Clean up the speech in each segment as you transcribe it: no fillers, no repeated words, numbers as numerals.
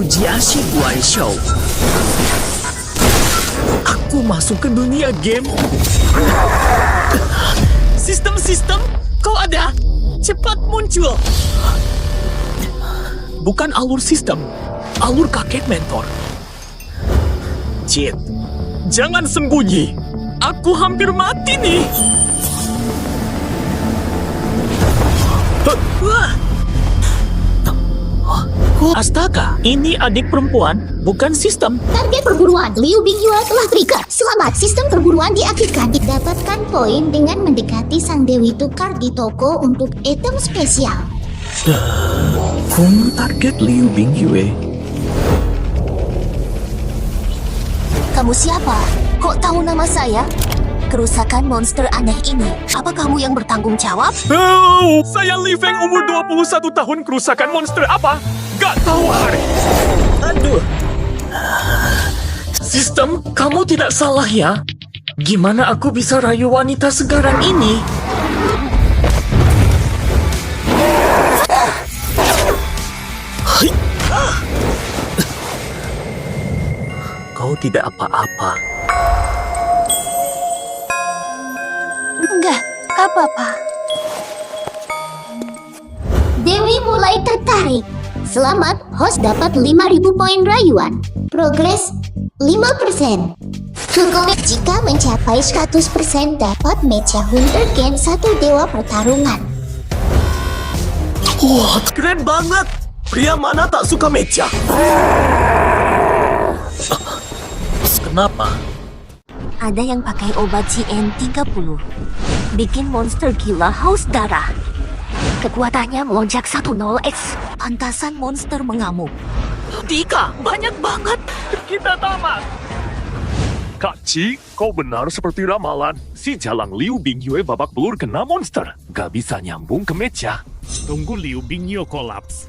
uji asyik Wai Show. Aku masuk ke dunia game. Sistem-sistem, kau ada? Cepat muncul. Bukan alur sistem, alur kakek mentor. Cid, jangan sembunyi. Aku hampir mati nih. Astaga, ini adik perempuan, bukan sistem. Target perburuan Liu Bingyue telah trigger. Selamat, sistem perburuan diaktifkan. Dapatkan poin dengan mendekati sang dewi tukar di toko untuk item spesial. Kung target Liu Bingyue. Kamu siapa? Kok tahu nama saya? Kerusakan monster aneh ini, apa kamu yang bertanggung jawab? Oh, saya Li Feng umur 21 tahun, kerusakan monster apa? Gak tahu hari. Aduh. Sistem, kamu tidak salah ya? Gimana aku bisa rayu wanita sekarang ini? Kau tidak apa-apa. Enggak, apa-apa. Dewi mulai tertarik. Selamat, host dapat 5.000 poin rayuan. Progres 5%. Cukup jika mencapai 100% dapat Mecha Hunter Game 1 Dewa Pertarungan. Wah, keren banget. Pria mana tak suka mecha? Kenapa? Ada yang pakai obat CN30. Bikin monster gila haus darah. Kekuatannya melonjak 10x. Pantasan monster mengamuk. Tika, banyak banget. Kita tamat. Kak Ci, kau benar seperti ramalan. Si jalang Liu Bingyue babak belur kena monster. Gak bisa nyambung ke mecha. Tunggu Liu Bingyue kolaps.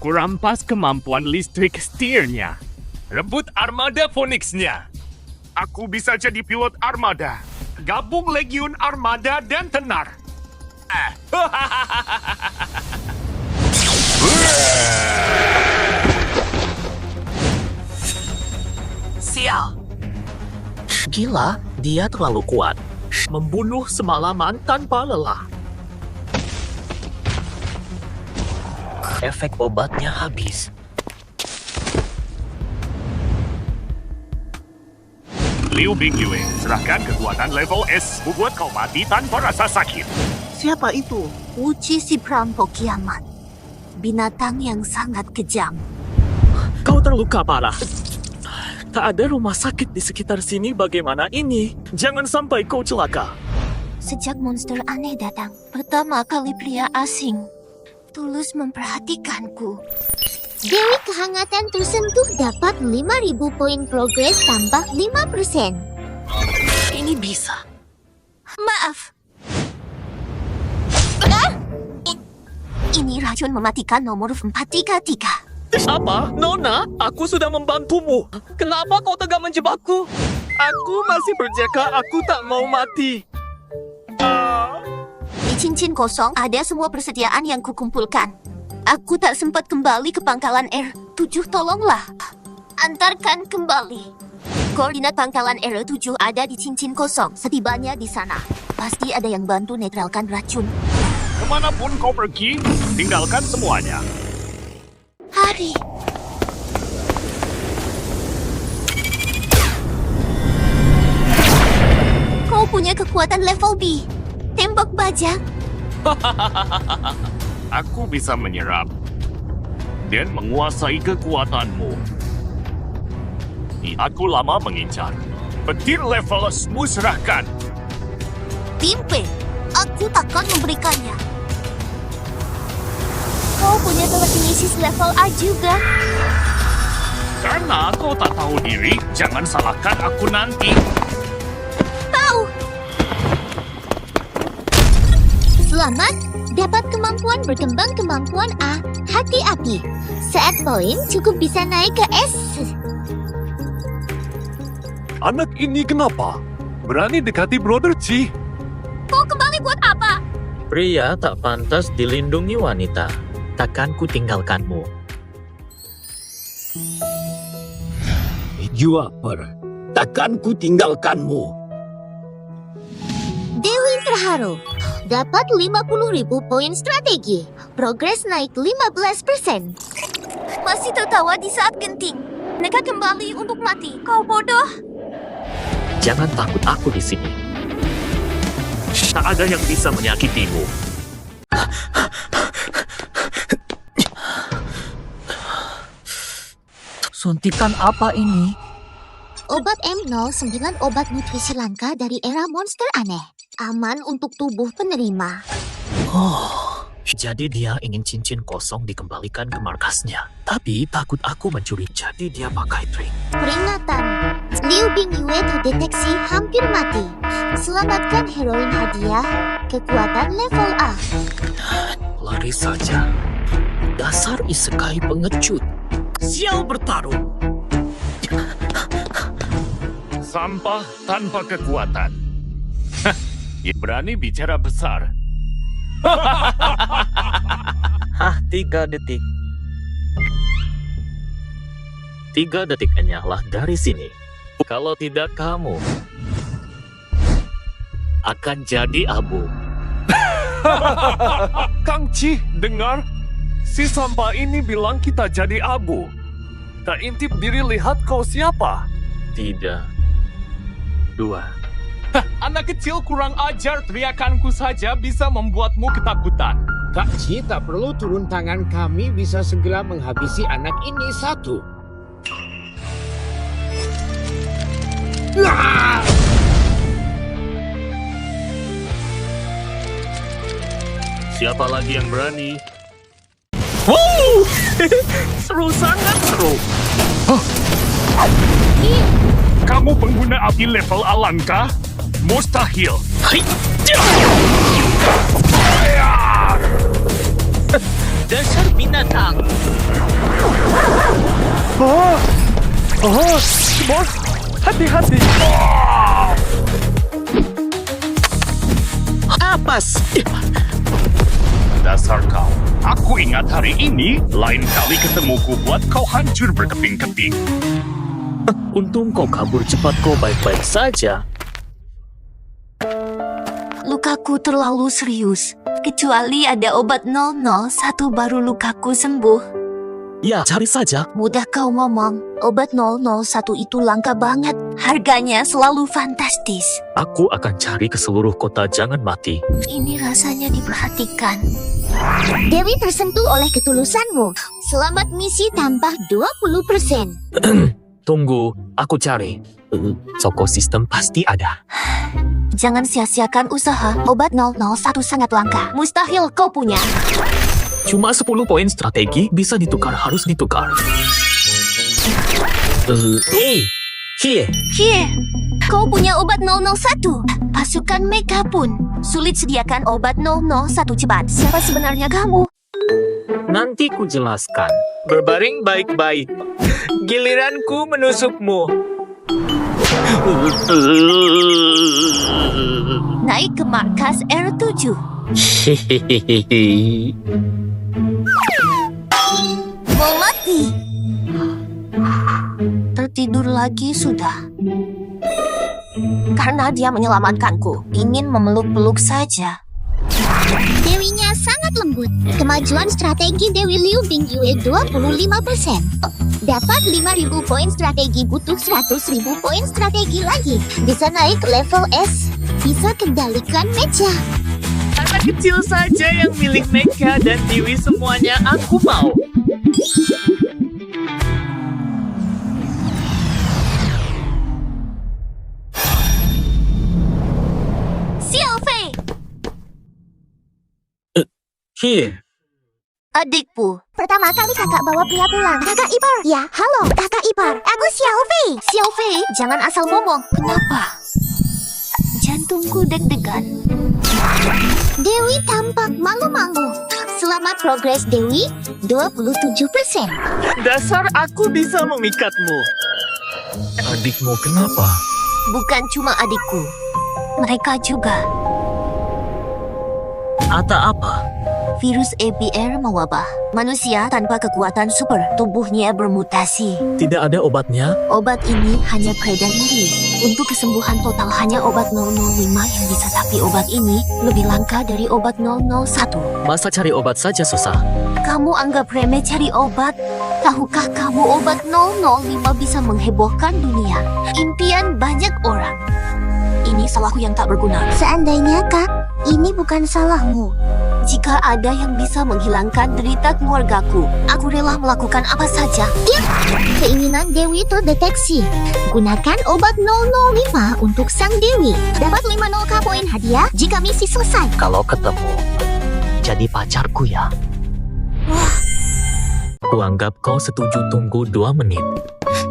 Kurampas kemampuan listrik setirnya. Rebut armada Phoenix-nya. Aku bisa jadi pilot armada. Gabung Legiun Armada dan Tenar. Sial. Gila, dia terlalu kuat. Membunuh semalaman tanpa lelah. Efek obatnya habis. Liu Bingyue, serahkan kekuatan level S membuat kau mati tanpa rasa sakit. Siapa itu? Uji si perampok kiamat. Binatang yang sangat kejam. Kau terluka parah. Tak ada rumah sakit di sekitar sini, bagaimana ini? Jangan sampai kau celaka. Sejak monster aneh datang, pertama kali pria asing tulus memperhatikanku. Dewi kehangatan tersentuh dapat 5.000 poin progres tambah 5%. Ini bisa. Maaf. Ini racun mematikan nomor 433. Apa? Nona, aku sudah membantumu. Kenapa kau tegak menjebakku? Aku masih berjaga, aku tak mau mati. Di cincin kosong ada semua persediaan yang kukumpulkan. Aku tak sempat kembali ke pangkalan R7, tolonglah. Antarkan kembali. Koordinat pangkalan R7 ada di cincin kosong. Setibanya di sana, pasti ada yang bantu netralkan racun. Kemanapun kau pergi, tinggalkan semuanya. Hari. Kau punya kekuatan level B. Tembak bajak. Aku bisa menyerap dan menguasai kekuatanmu. Aku lama mengincar. Petir level musrahkan. Timpe, aku takkan memberikannya. Kau punya telekinesis level A juga. Karena kau tak tahu diri, jangan salahkan aku nanti. Tahu. Selamat, dapat kemampuan berkembang kemampuan A, hati api. Saat poin cukup bisa naik ke S. Anak ini kenapa? Berani dekati Brother Chi? Kau kembali buat apa? Pria tak pantas dilindungi wanita. Takkan ku tinggalkanmu. Juaper, takkan ku tinggalkanmu. Dewi terharu. Dapat 50.000 poin strategi. Progres naik 15%. Masih tertawa di saat genting. Mereka kembali untuk mati. Kau bodoh. Jangan takut, aku di sini. Tak ada yang bisa menyakitimu. Suntikan apa ini? Obat M09 obat nutrisi langka dari era monster aneh. Aman untuk tubuh penerima. Jadi dia ingin cincin kosong dikembalikan ke markasnya. Tapi takut aku mencuri, jadi dia pakai trik. Peringatan. Liu Bingyue terdeteksi hampir mati. Selamatkan heroin hadiah. Kekuatan level A. Lari saja. Dasar isekai pengecut. Sial bertarung. Sampah tanpa kekuatan. Hah, ya berani bicara besar. Hah, 3 detik. 3 detik hanyalah dari sini. Kalau tidak, kamu akan jadi abu. Kang Chi, dengar. Si sampah ini bilang kita jadi abu. Tak intip diri lihat kau siapa. 3, 2. Anak kecil kurang ajar, teriakanku saja bisa membuatmu ketakutan. Kak Ci tak perlu turun tangan, kami bisa segera menghabisi anak ini satu. Siapa lagi yang berani? Wow! Seru, sangat seru. Kamu pengguna api level Alanka? Mustahil. Dasar binatang. Bos, hati-hati. Apes. Dasar kau. Aku ingat hari ini, lain kali ketemuku buat kau hancur berkeping-keping. Untung kau kabur cepat, kau baik-baik saja. Lukaku terlalu serius. Kecuali ada obat 001 baru lukaku sembuh. Ya, cari saja. Mudah kau ngomong. Obat 001 itu langka banget. Harganya selalu fantastis. Aku akan cari ke seluruh kota, jangan mati. Ini rasanya diperhatikan. Dewi tersentuh oleh ketulusanmu. Selamat misi tambah 20%. Tunggu, aku cari. Toko sistem pasti ada. Jangan sia-siakan usaha. Obat 001 sangat langka. Mustahil kau punya. Cuma 10 poin strategi bisa ditukar, harus ditukar. Here. Here, kau punya obat 001. Pasukan Mecha pun sulit sediakan obat 001 cepat. Siapa sebenarnya kamu? Nanti ku jelaskan. Berbaring baik-baik. Giliranku menusukmu. Naik ke markas R7. Mau mati. Tertidur lagi sudah. Karena dia menyelamatkanku, ingin memeluk-peluk saja. Dewinya sangat lembut. Kemajuan strategi Dewi Liu Bingyue 25%. Dapat 5.000 poin strategi, butuh 100.000 poin strategi lagi. Bisa naik level S. Bisa kendalikan mecha. Anak kecil saja yang milik Mecha dan Dewi semuanya aku mau. Xiaofei, Here. adikku. Pertama kali kakak bawa pria pulang. Kakak ipar. Ya, halo. Kakak ipar. Aku Xiaofei. Xiaofei, jangan asal ngomong. Kenapa? Jantungku deg-degan. Dewi tampak malu-malu. Selamat progres Dewi, 27%. Dasar aku bisa memikatmu. Adikmu kenapa? Bukan cuma adikku. Mereka juga. Ata apa? Virus APR mewabah. Manusia tanpa kekuatan super, tubuhnya bermutasi. Tidak ada obatnya? Obat ini hanya beredar diri. Untuk kesembuhan total hanya obat 005 yang bisa, tapi obat ini lebih langka dari obat 001. Masa cari obat saja susah? Kamu anggap remeh cari obat? Tahukah kamu obat 005 bisa menghebohkan dunia? Impian banyak orang. Ini salahku yang tak berguna. Seandainya, Kak, ini bukan salahmu. Jika ada yang bisa menghilangkan derita keluargaku, aku rela melakukan apa saja. Keinginan Dewi terdeteksi. Gunakan obat 005 untuk sang Dewi. Dapat 50k poin hadiah jika misi selesai. Kalau ketemu, jadi pacarku ya. Kuanggap kau setuju tunggu 2 menit.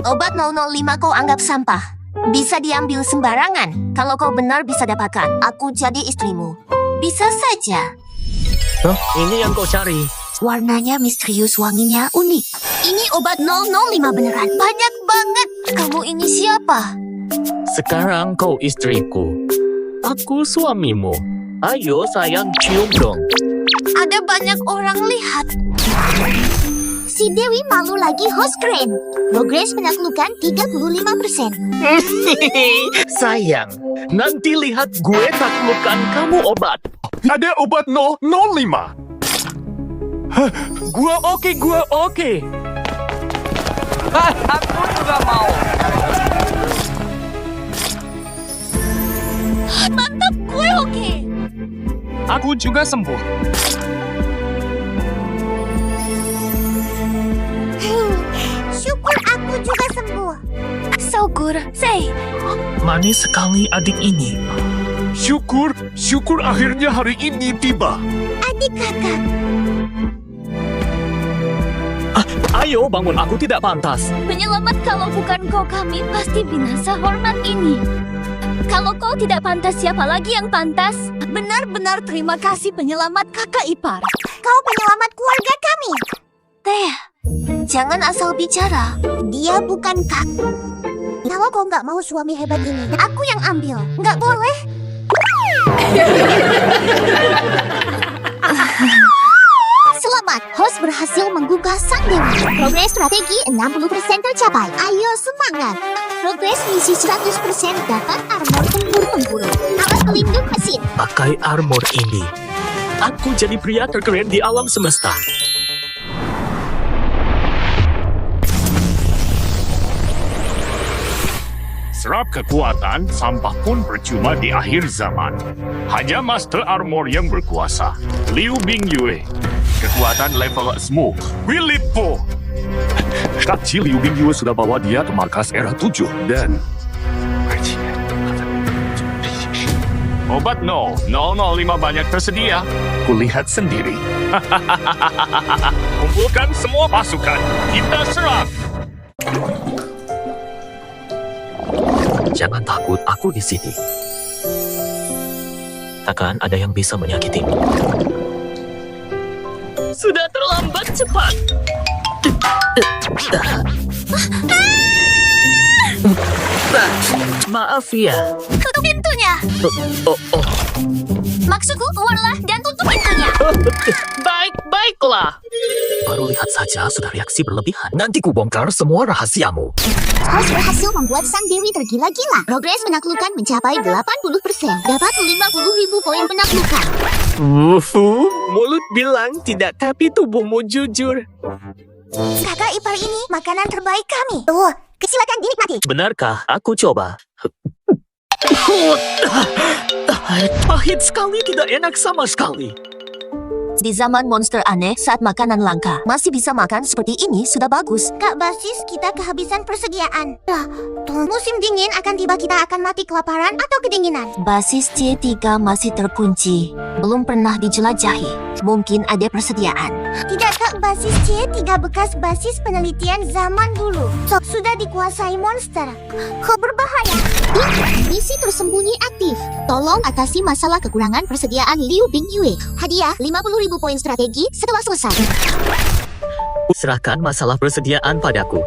Obat 005 kau anggap sampah. Bisa diambil sembarangan. Kalau kau benar bisa dapatkan. Aku jadi istrimu. Bisa saja. Huh? Ini yang kau cari? Warnanya misterius, wanginya unik. Ini obat 005 beneran. Banyak banget. Kamu ini siapa? Sekarang kau istriku. Aku suamimu. Ayo sayang, cium dong. Ada banyak orang lihat. Si Dewi malu lagi host keren. Progres penaklukan 35%. Sayang, nanti lihat gue taklukkan kamu obat. Ada obat 005. Gua oke. Aku juga mau. Mantap, gue oke. Aku juga sembuh. Syukur aku juga sembuh. Syukur, say. Manis sekali adik ini. Syukur akhirnya hari ini tiba. Adik kakak. Ayo bangun, aku tidak pantas. Penyelamat, kalau bukan kau kami pasti binasa hormat ini. Kalau kau tidak pantas, siapa lagi yang pantas? Benar-benar terima kasih penyelamat kakak ipar. Kau penyelamat keluarga kami. Teh, jangan asal bicara. Dia bukan kak. Kalau kau nggak mau suami hebat ini, aku yang ambil. Nggak boleh. Selamat, host berhasil menggugah sang dewi. Progres strategi 60% tercapai. Ayo semangat. Progres misi 100% dapat armor tempur-tempur. Alat pelindung mesin. Pakai armor ini, aku jadi pria terkeren di alam semesta. Serap kekuatan, sampah pun percuma di akhir zaman. Hanya Master Armor yang berkuasa. Liu Bingyue. Kekuatan level smoke. Philip Po. Kaki Liu Bingyue sudah bawa dia ke markas era 7 dan... Obat 005 banyak tersedia. Kulihat sendiri. Kumpulkan semua pasukan. Kita serang. Jangan takut, aku di sini. Takkan ada yang bisa menyakitimu. Sudah terlambat, cepat. Maaf ya. Tutup pintunya. Oh. Maksudku, keluarlah dan tutup pintunya. Baiklah. Baru lihat saja sudah reaksi berlebihan. Nanti ku bongkar semua rahasiamu. Host berhasil membuat sang dewi tergila-gila. Progres penaklukan mencapai 80%. Dapat 50.000 poin penaklukan. Mulut bilang tidak, tapi tubuhmu jujur. Kakak ipar ini makanan terbaik kami. Silakan dinikmati. Benarkah? Aku coba. Pahit sekali, tidak enak sama sekali. Di zaman monster aneh, saat makanan langka, masih bisa makan seperti ini sudah bagus. Kak Basis, kita kehabisan persediaan. Musim dingin akan tiba, kita akan mati kelaparan atau kedinginan. Basis C3 masih terkunci. Belum pernah dijelajahi. Mungkin ada persediaan. Tidak, Kak. Basis C3 bekas basis penelitian zaman dulu. Sudah dikuasai monster. Berbahaya. Misi tersembunyi aktif. Tolong atasi masalah kekurangan persediaan Liu Bingyue. Hadiah 50.000 poin strategi setelah selesai. Serahkan masalah persediaan padaku.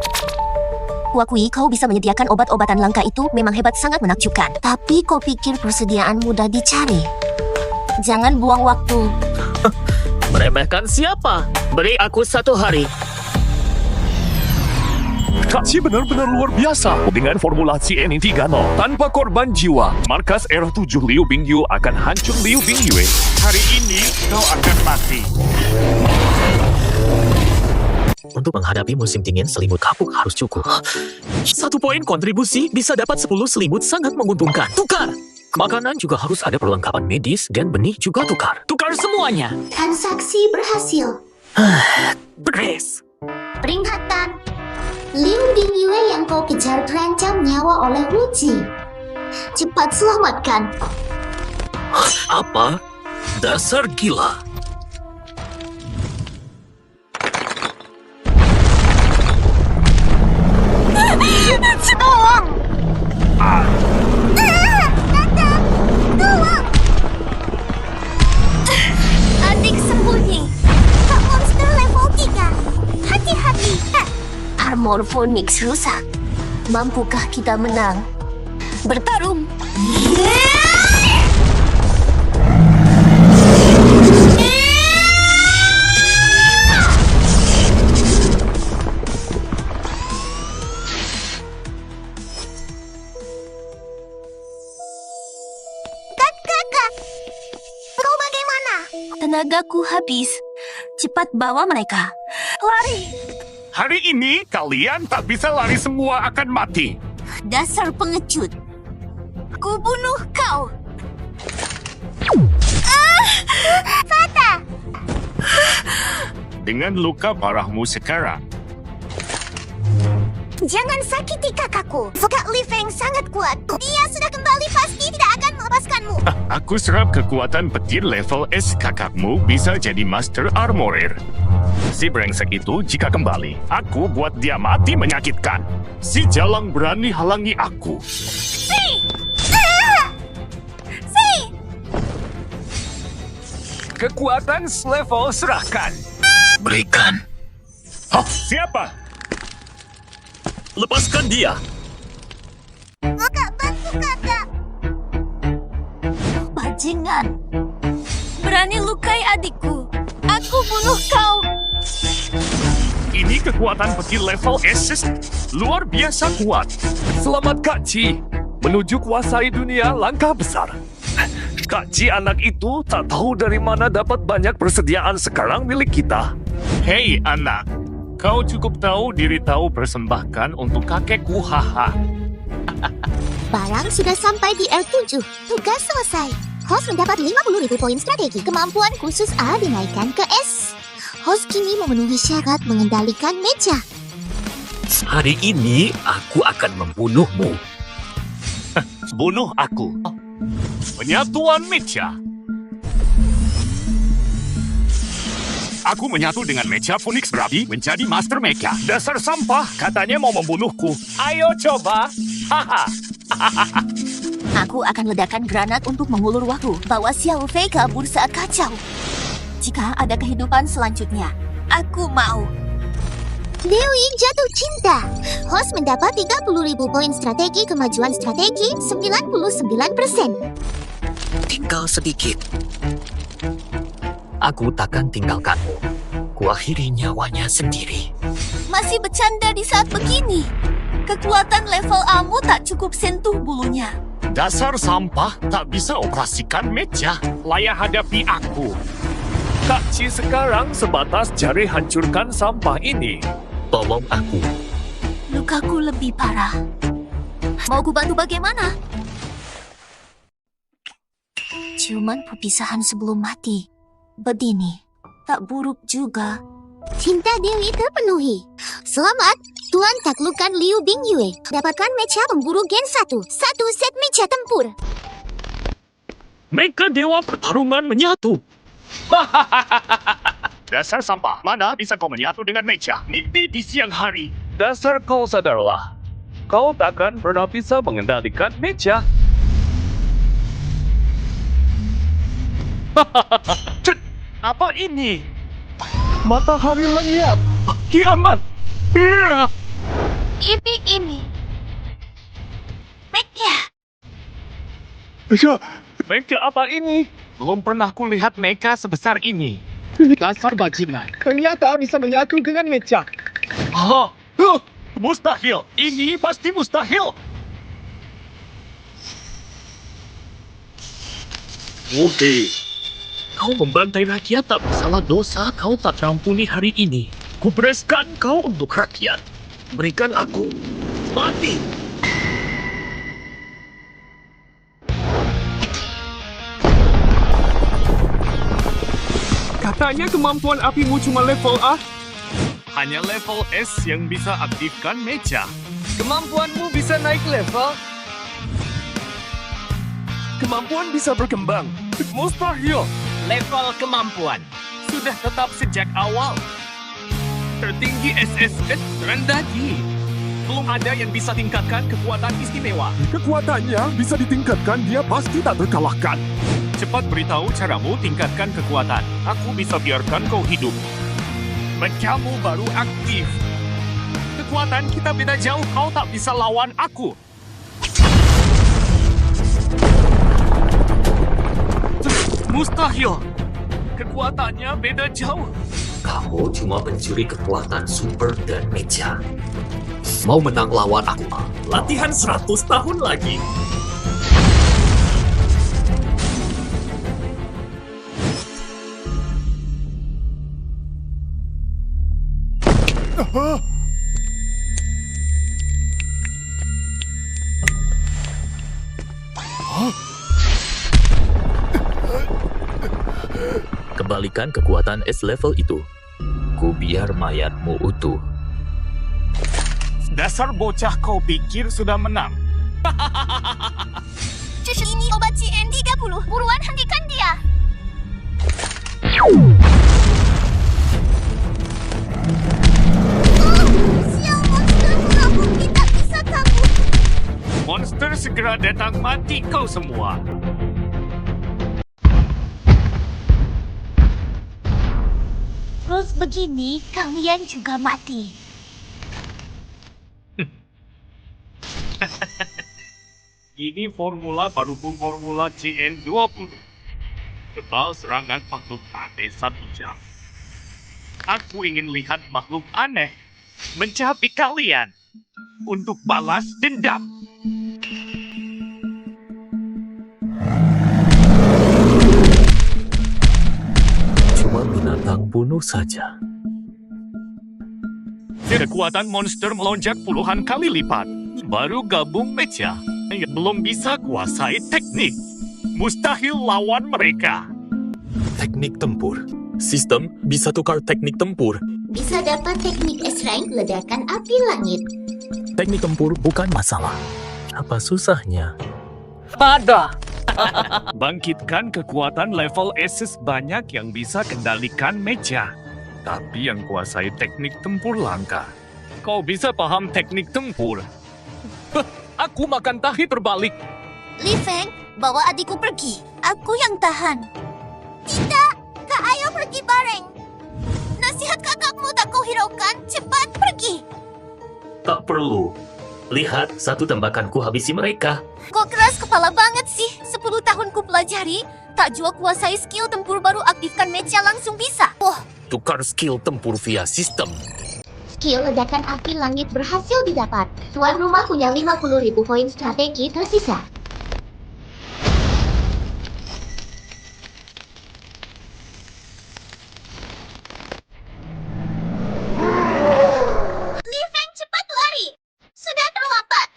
Kuakui kau bisa menyediakan obat-obatan langka itu memang hebat, sangat menakjubkan. Tapi kau pikir persediaan mudah dicari? Jangan buang waktu. Meremehkan siapa? Beri aku 1 hari. Kak Ci benar-benar luar biasa. Dengan formulasi NE30 tanpa korban jiwa, markas R7 Liu Bingyu akan hancur Liu Bingyue. Hari ini kau akan mati. Untuk menghadapi musim dingin, selimut kapuk harus cukup. 1 poin kontribusi bisa dapat 10 selimut, sangat menguntungkan. Tukar! Makanan juga harus ada perlengkapan medis dan benih juga tukar. Tukar semuanya. Transaksi berhasil. Beres. Peringatan. Liu Bingyue yang kau kejar terancam nyawa oleh Wu Ji. Cepat selamatkan. Apa? Dasar gila. Tolong! Tolong! Adik sembunyi. Kak monster level 3. Hati-hati. Armor Phoenix rusak. Mampukah kita menang? Bertarung. Kakak, kau bagaimana? Tenagaku habis. Cepat bawa mereka. Lari. Hari ini kalian tak bisa lari, semua akan mati. Dasar pengecut. Ku bunuh kau. Fata. Dengan luka parahmu sekarang, Jangan sakiti kakakku. Kak Li Feng sangat kuat. Dia sudah kembali, pasti tidak akan melepaskanmu. aku serap kekuatan petir level S kakakmu bisa jadi Master Armorer. Si brengsek itu jika kembali, aku buat dia mati menyakitkan. Si Jalang berani halangi aku. Kekuatan level serahkan. Berikan. Hah, siapa? Lepaskan dia. Kakak, bantu kakak. Bajingan. Berani lukai adikku. Aku bunuh kau. Ini kekuatan petir level S luar biasa kuat. Selamat Kak Ci. Menuju kuasai dunia langkah besar. Kak Ci anak itu tak tahu dari mana dapat banyak persediaan sekarang milik kita. Hei anak, kau cukup tahu diri tahu persembahkan untuk kakekku, haha. Barang sudah sampai di R7. Tugas selesai. Host mendapat 50.000 poin strategi. Kemampuan khusus A dinaikkan ke S. Host kini memenuhi syarat mengendalikan meja. Hari ini aku akan membunuhmu. Bunuh aku. Penyatuan meja. Aku menyatu dengan meja Phoenix Berapi menjadi Master Mecha. Dasar sampah, katanya mau membunuhku. Ayo coba. Haha. Aku akan ledakan granat untuk mengulur waktu. Bawa Xiao Fei kabur saat kacau. Jika ada kehidupan selanjutnya, aku mau. Dewi jatuh cinta. Host mendapat 30.000 poin strategi. Kemajuan strategi 99%. Tinggal sedikit. Aku takkan tinggalkanmu. Kuakhiri nyawanya sendiri. Masih bercanda di saat begini. Kekuatan level A-mu tak cukup sentuh bulunya. Dasar sampah tak bisa operasikan meja. Layak hadapi aku. Kak Ci sekarang sebatas cari hancurkan sampah ini. Tolong aku. Lukaku lebih parah. Mau ku bantu bagaimana? Ciuman perpisahan sebelum mati. Begini, tak buruk juga. Cinta Dewi terpenuhi. Selamat, Tuan taklukan Liu Bingyue. Dapatkan mecha pemburu Gen 1. 1 set mecha tempur. Mereka dewa pertarungan menyatu. Dasar sampah, mana bisa kau menyatu dengan meja? Mimpi di siang hari. Dasar kau sadarlah. Kau takkan pernah bisa mengendalikan meja. Apa ini? Matahari lenyap. Kiamat. Ini. Mecha. Meja apa ini? Belum pernah kulihat mecha sebesar ini. Dasar bajingan. Ternyata bisa menyatu dengan meja. Mustahil. Ini pasti mustahil. Oke. Kau membantai rakyat tak bersalah dosa, kau tak terampuni hari ini. Kubereskan kau untuk rakyat. Berikan aku mati. Katanya kemampuan apimu cuma level A. Hanya level S yang bisa aktifkan meja. Kemampuanmu bisa naik level. Kemampuan bisa berkembang. Mustahil. Level kemampuan sudah tetap sejak awal. Tertinggi SSS rendah D. Belum ada yang bisa tingkatkan kekuatan istimewa. Kekuatannya bisa ditingkatkan, dia pasti tak terkalahkan. Cepat beritahu caramu tingkatkan kekuatan. Aku bisa biarkan kau hidup. Mecamu baru aktif. Kekuatan kita beda jauh, kau tak bisa lawan aku. Mustahil. Kekuatannya beda jauh. Kau cuma mencuri kekuatan super dan meja. Mau menang lawan aku? Latihan 100 tahun lagi. Kembalikan kekuatan S level itu. Ku biar mayatmu utuh. Dasar bocah, kau pikir sudah menang. Ini obat CN30. Buruan hentikan dia. Sial monster kabur. Kita bisa kabur. Monster segera datang, mati kau semua. Terus begini, kalian juga mati. Ini formula baru formula CN20. Total serangan makhluk aneh 1 jam. Aku ingin lihat makhluk aneh mencapik kalian untuk balas dendam. Cuma binatang bunuh saja. Kekuatan monster melonjak puluhan kali lipat. Baru gabung meja. Belum bisa kuasai teknik. Mustahil lawan mereka. Teknik tempur. Sistem bisa tukar teknik tempur. Bisa dapat teknik S-Rank ledakan api langit. Teknik tempur bukan masalah. Apa susahnya? Bangkitkan kekuatan level S banyak yang bisa kendalikan meja. Tapi yang kuasai teknik tempur langka. Kau bisa paham teknik tempur? Aku makan tahi terbalik. Li Feng, bawa adikku pergi. Aku yang tahan. Tidak, Kak Ayo pergi bareng. Nasihat kakakmu tak kau hiraukan. Cepat pergi. Tak perlu. Lihat, satu tembakanku habisi mereka. Kok keras kepala banget sih? 10 tahun ku pelajari, tak jua kuasai skill tempur baru aktifkan meja langsung bisa. Wah, Tukar skill tempur via sistem. skill ledakan api langit berhasil didapat. Tuan rumah punya 50.000 poin strategi tersisa. Li Feng, cepat lari. Sudah terlambat.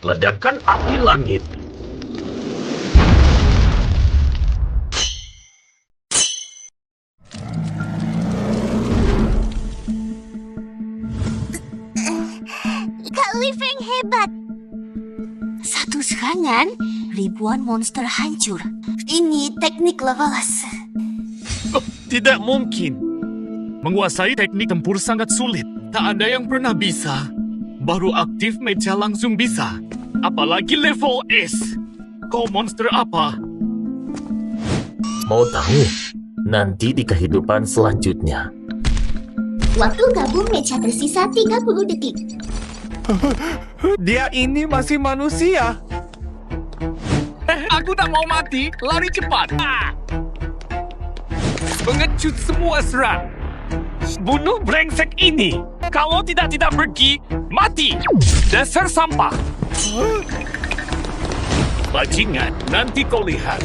Ledakan api langit. Kak Li Feng hebat. Satu serangan, ribuan monster hancur. Ini teknik levelas. Tidak mungkin. Menguasai teknik tempur sangat sulit. Tak ada yang pernah bisa. Baru aktif meja langsung bisa. Apalagi level S. Kau monster apa? Mau tahu? Nanti di kehidupan selanjutnya. Waktu gabung meja tersisa 30 detik. Dia ini masih manusia. Aku tak mau mati. Lari cepat. Pengecut semua serang. Bunuh brengsek ini. Kalau tidak pergi, mati. Dasar sampah. Bajingan, nanti kau lihat.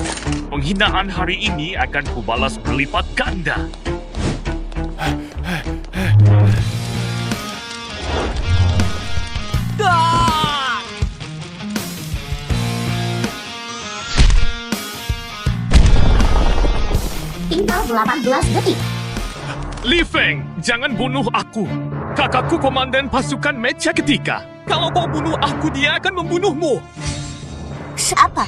Penghinaan hari ini akan kubalas berlipat ganda. Tinggal 18 detik. Li Feng, jangan bunuh aku. Kakakku komandan pasukan mecha ketiga. Kalau kau bunuh aku, dia akan membunuhmu. Siapa?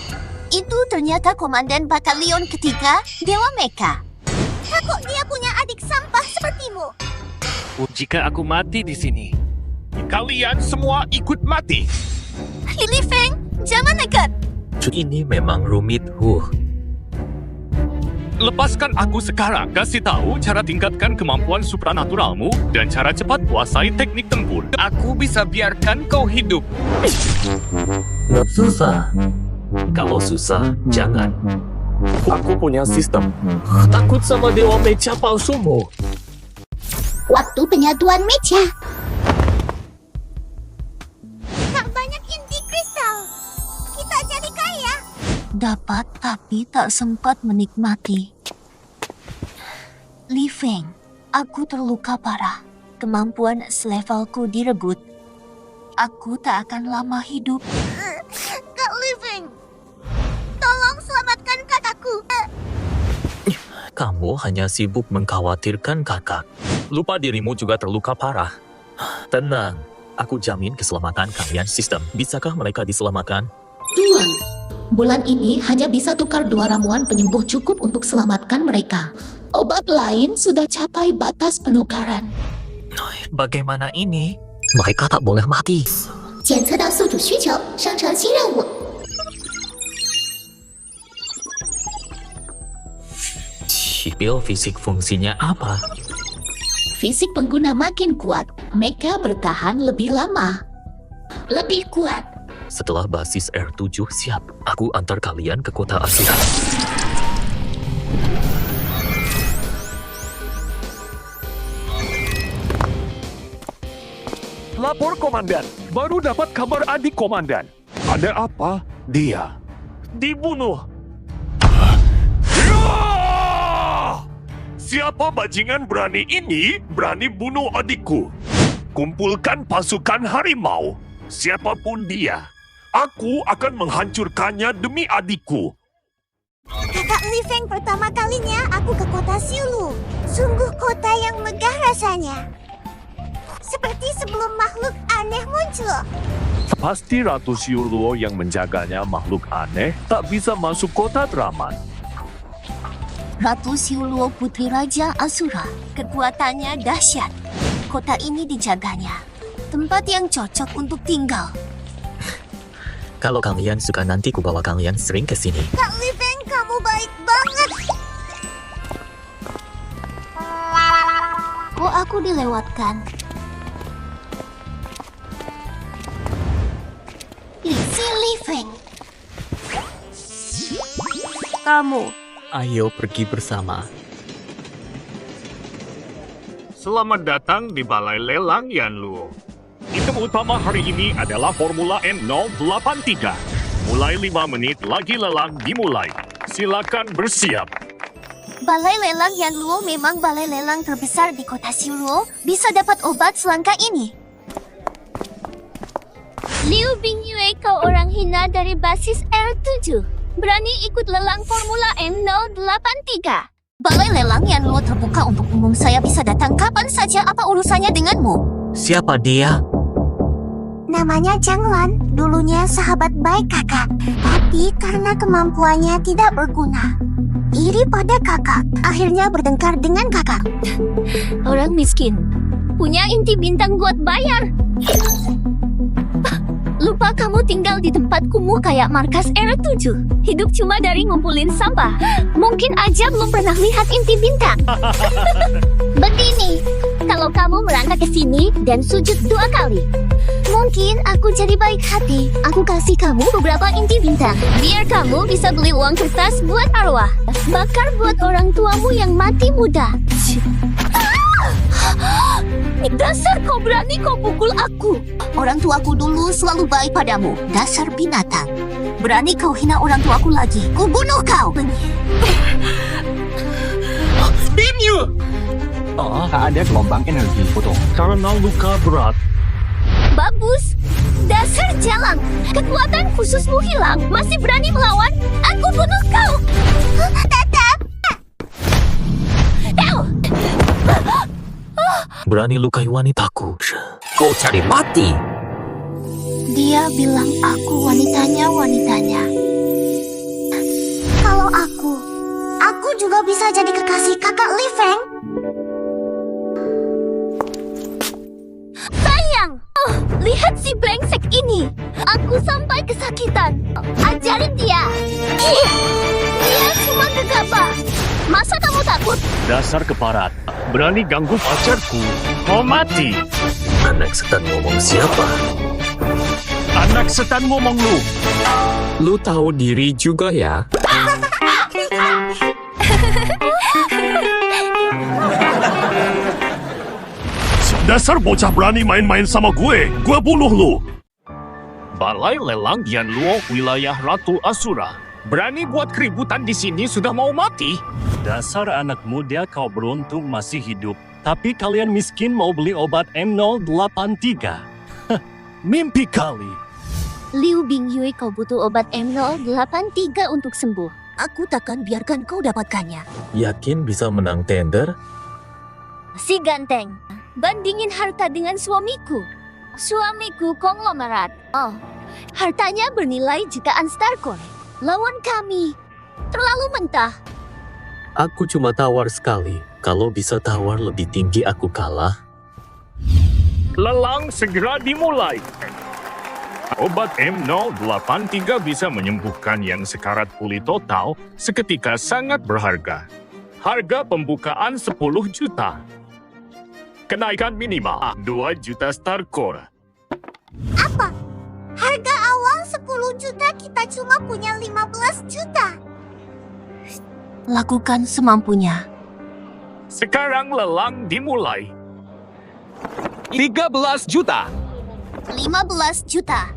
Itu ternyata komandan batalion ketiga Dewa Mecha. Kok dia punya adik sampah sepertimu? Jika aku mati di sini, kalian semua ikut mati. Li Feng, jangan nekat. Ini memang rumit, Lepaskan aku sekarang. Kasih tahu cara tingkatkan kemampuan supranaturalmu dan cara cepat kuasai teknik tempur. Aku bisa biarkan kau hidup. Nggak susah. Kalau susah, jangan. Aku punya sistem. Takut sama Dewa Mecha palsumu. Waktu penyatuan mecha. Tak banyak inti kristal. Kita jadi kaya. Dapat, tapi tak sempat menikmati. Li Feng, aku terluka parah. Kemampuan selevelku direbut. Aku tak akan lama hidup. Kak Li Feng, tolong selamatkan kakakku. Kamu hanya sibuk mengkhawatirkan kakak. Lupa dirimu juga terluka parah. Tenang, aku jamin keselamatan kalian sistem. Bisakah mereka diselamatkan? Tuan, bulan ini hanya bisa tukar 2 ramuan penyembuh cukup untuk selamatkan mereka. Obat lain sudah capai batas penukaran. Bagaimana ini? Mereka tak boleh mati. 检测到宿主需求，生成新任务。 Sipil fisik fungsinya apa? Fisik pengguna makin kuat, mereka bertahan lebih lama. Lebih kuat. Setelah basis R7 siap, aku antar kalian ke kota Asura. Lapor komandan. Baru dapat kabar adik komandan. Ada apa? Dia. Dibunuh. Siapa bajingan berani ini berani bunuh adikku? Kumpulkan pasukan harimau. Siapapun dia, aku akan menghancurkannya demi adikku. Kakak Li Feng pertama kalinya aku ke kota Xiulu. Sungguh kota yang megah rasanya. Seperti sebelum makhluk aneh muncul. Pasti Ratu Xiuluo yang menjaganya makhluk aneh tak bisa masuk kota teraman. Ratu Xiuluo Putri Raja Asura. Kekuatannya dahsyat. Kota ini dijaganya. Tempat yang cocok untuk tinggal. Kalau kalian suka nanti ku bawa kalian sering ke sini. Kak Li Feng, kamu baik banget. Oh, aku dilewatkan. Si Li Feng. Kamu. Ayo pergi bersama. Selamat datang di Balai Lelang Yanluo. Item utama hari ini adalah Formula N083. Mulai 5 menit lagi lelang dimulai. Silakan bersiap. Balai lelang Yanluo memang balai lelang terbesar di kota Xiuluo. Bisa dapat obat selangka ini. Liu Bingyue, kau orang hina dari basis R7. Berani ikut lelang Formula N083. Balai lelang Yanluo terbuka untuk umum. Saya bisa datang kapan saja. Apa urusannya denganmu? Siapa dia? Namanya Zhang Lan. Dulunya sahabat baik kakak. Tapi karena kemampuannya tidak berguna. Iri pada kakak. Akhirnya bertengkar dengan kakak. Orang miskin. Punya inti bintang buat bayar. Lupa kamu tinggal di tempat kumuh kayak markas R7. Hidup cuma dari ngumpulin sampah. Mungkin aja belum pernah lihat inti bintang. Begini, kalau kamu merangkak mereka ke sini dan sujud 2 kali. Mungkin aku jadi baik hati. Aku kasih kamu beberapa inti bintang. Biar kamu bisa beli uang kertas buat arwah. Bakar buat orang tuamu yang mati muda. Dasar kau berani kau pukul aku. Orang tuaku dulu selalu baik padamu. Dasar binatang. Berani kau hina orang tuaku lagi. Ku bunuh kau. Tak ada gelombang energi foto. Karena luka berat, Bagus. Dasar jalang. Kekuatan khususmu hilang. Masih berani melawan? Aku bunuh kau. Tetap. Berani lukai wanitaku. Kau cari mati. Dia bilang aku wanitanya. Kalau aku juga bisa jadi kekasih kakak Li Feng. Sayang, lihat si brengsek ini. Aku sampai kesakitan. Ajarin dia. Dia cuma gegabah. Masa kamu takut? Dasar keparat. Berani ganggu pacarku. Kau mati. Anak setan ngomong siapa? Anak setan ngomong lu. Lu tahu diri juga ya? Dasar bocah berani main-main sama gue. Gue bunuh lu. Balai Lelang Yan Luo, wilayah Ratu Asura. Berani buat keributan di sini sudah mau mati. dasar anak muda kau beruntung masih hidup. Tapi kalian miskin mau beli obat M083. Hah, mimpi kali. Liu Bingyue, kau butuh obat M083 untuk sembuh. Aku takkan biarkan kau dapatkannya. Yakin bisa menang tender? Si ganteng, bandingin harta dengan suamiku. Suamiku konglomerat. Oh, hartanya bernilai jutaan Starcoin. Lawan kami. Terlalu mentah. Aku cuma tawar sekali. Kalau bisa tawar lebih tinggi aku kalah. Lelang segera dimulai. Obat M083 bisa menyembuhkan yang sekarat pulih total seketika sangat berharga. Harga pembukaan 10 juta. Kenaikan minimal 2 juta Starcore. Apa? Harga awal 10 juta, kita cuma punya 15 juta. Lakukan semampunya. Sekarang lelang dimulai. 13 juta. 15 juta.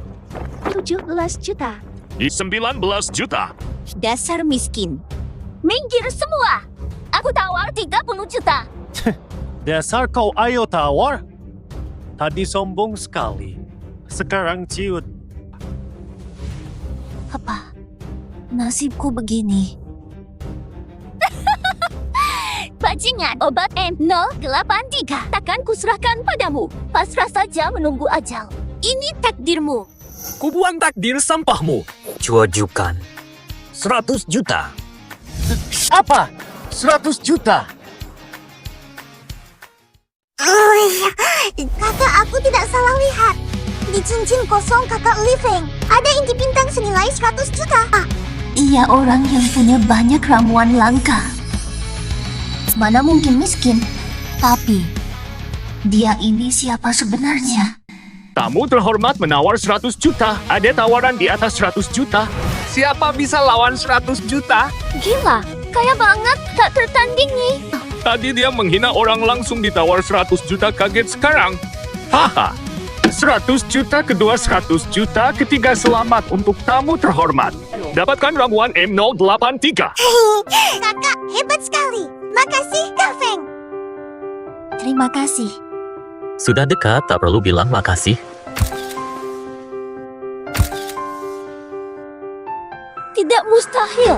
17 juta. 19 juta. Dasar miskin. Minggir semua. Aku tawar 30 juta. Dasar kau ayo tawar. Tadi sombong sekali. Sekarang ciut. Apa? Nasibku begini. Bajingan, obat M083 takkan kuserahkan padamu. Pasrah saja menunggu ajal. Ini takdirmu. Kubuang takdir sampahmu. Cuajukan 100 juta. Apa? 100 juta. Kakak, aku tidak salah lihat. Di cincin kosong kakak Li Feng ada inti bintang senilai 100 juta. Ia orang yang punya banyak ramuan langka. Mana mungkin miskin? Tapi dia ini siapa sebenarnya? Tamu terhormat menawar 100 juta. Ada tawaran di atas 100 juta. Siapa bisa lawan 100 juta? Gila, kaya banget, tak tertandingi. Tadi dia menghina orang langsung ditawar 100 juta, kaget sekarang. Haha. 100 juta, kedua 100 juta, ketiga selamat untuk tamu terhormat. Dapatkan ramuan M083. Kakak, hebat sekali. Makasih, Kak Feng. Terima kasih. Sudah dekat, tak perlu bilang makasih. Tidak mustahil.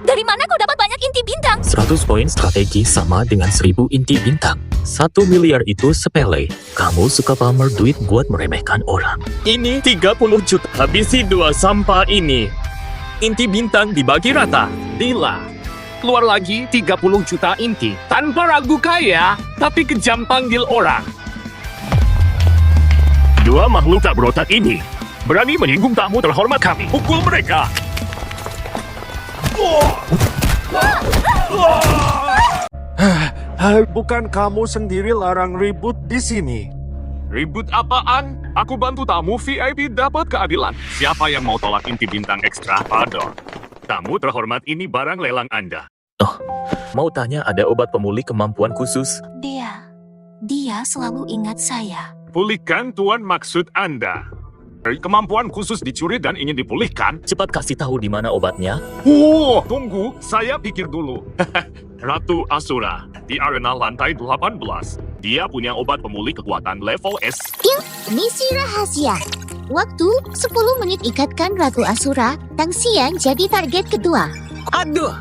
Dari mana kau dapat banyak inti bintang? 100 poin strategi sama dengan 1000 inti bintang. 1 miliar itu sepele. Kamu suka pamer duit buat meremehkan orang. Ini 30 juta. Habisi 2 sampah ini. Inti bintang dibagi rata. Dila. Keluar lagi 30 juta inti. Tanpa ragu kaya, tapi kejam panggil orang. Dua makhluk tak berotak ini berani menyinggung tamu terhormat kami. Pukul mereka. Hai, bukan kamu sendiri larang ribut di sini. Ribut apaan? Aku bantu tamu VIP dapat keadilan. Siapa yang mau tolak inti bintang ekstra? Pardon. Tamu terhormat, ini barang lelang Anda. Mau tanya ada obat pemulih kemampuan khusus? Dia selalu ingat saya. Pulihkan Tuan maksud Anda. Kemampuan khusus dicuri dan ingin dipulihkan? Cepat kasih tahu di mana obatnya. Tunggu, saya pikir dulu. Ratu Asura, di arena lantai 18. Dia punya obat pemulih kekuatan level S. Misi rahasia. Waktu 10 menit ikatkan Ratu Asura. Tang Xian jadi target kedua. Aduh!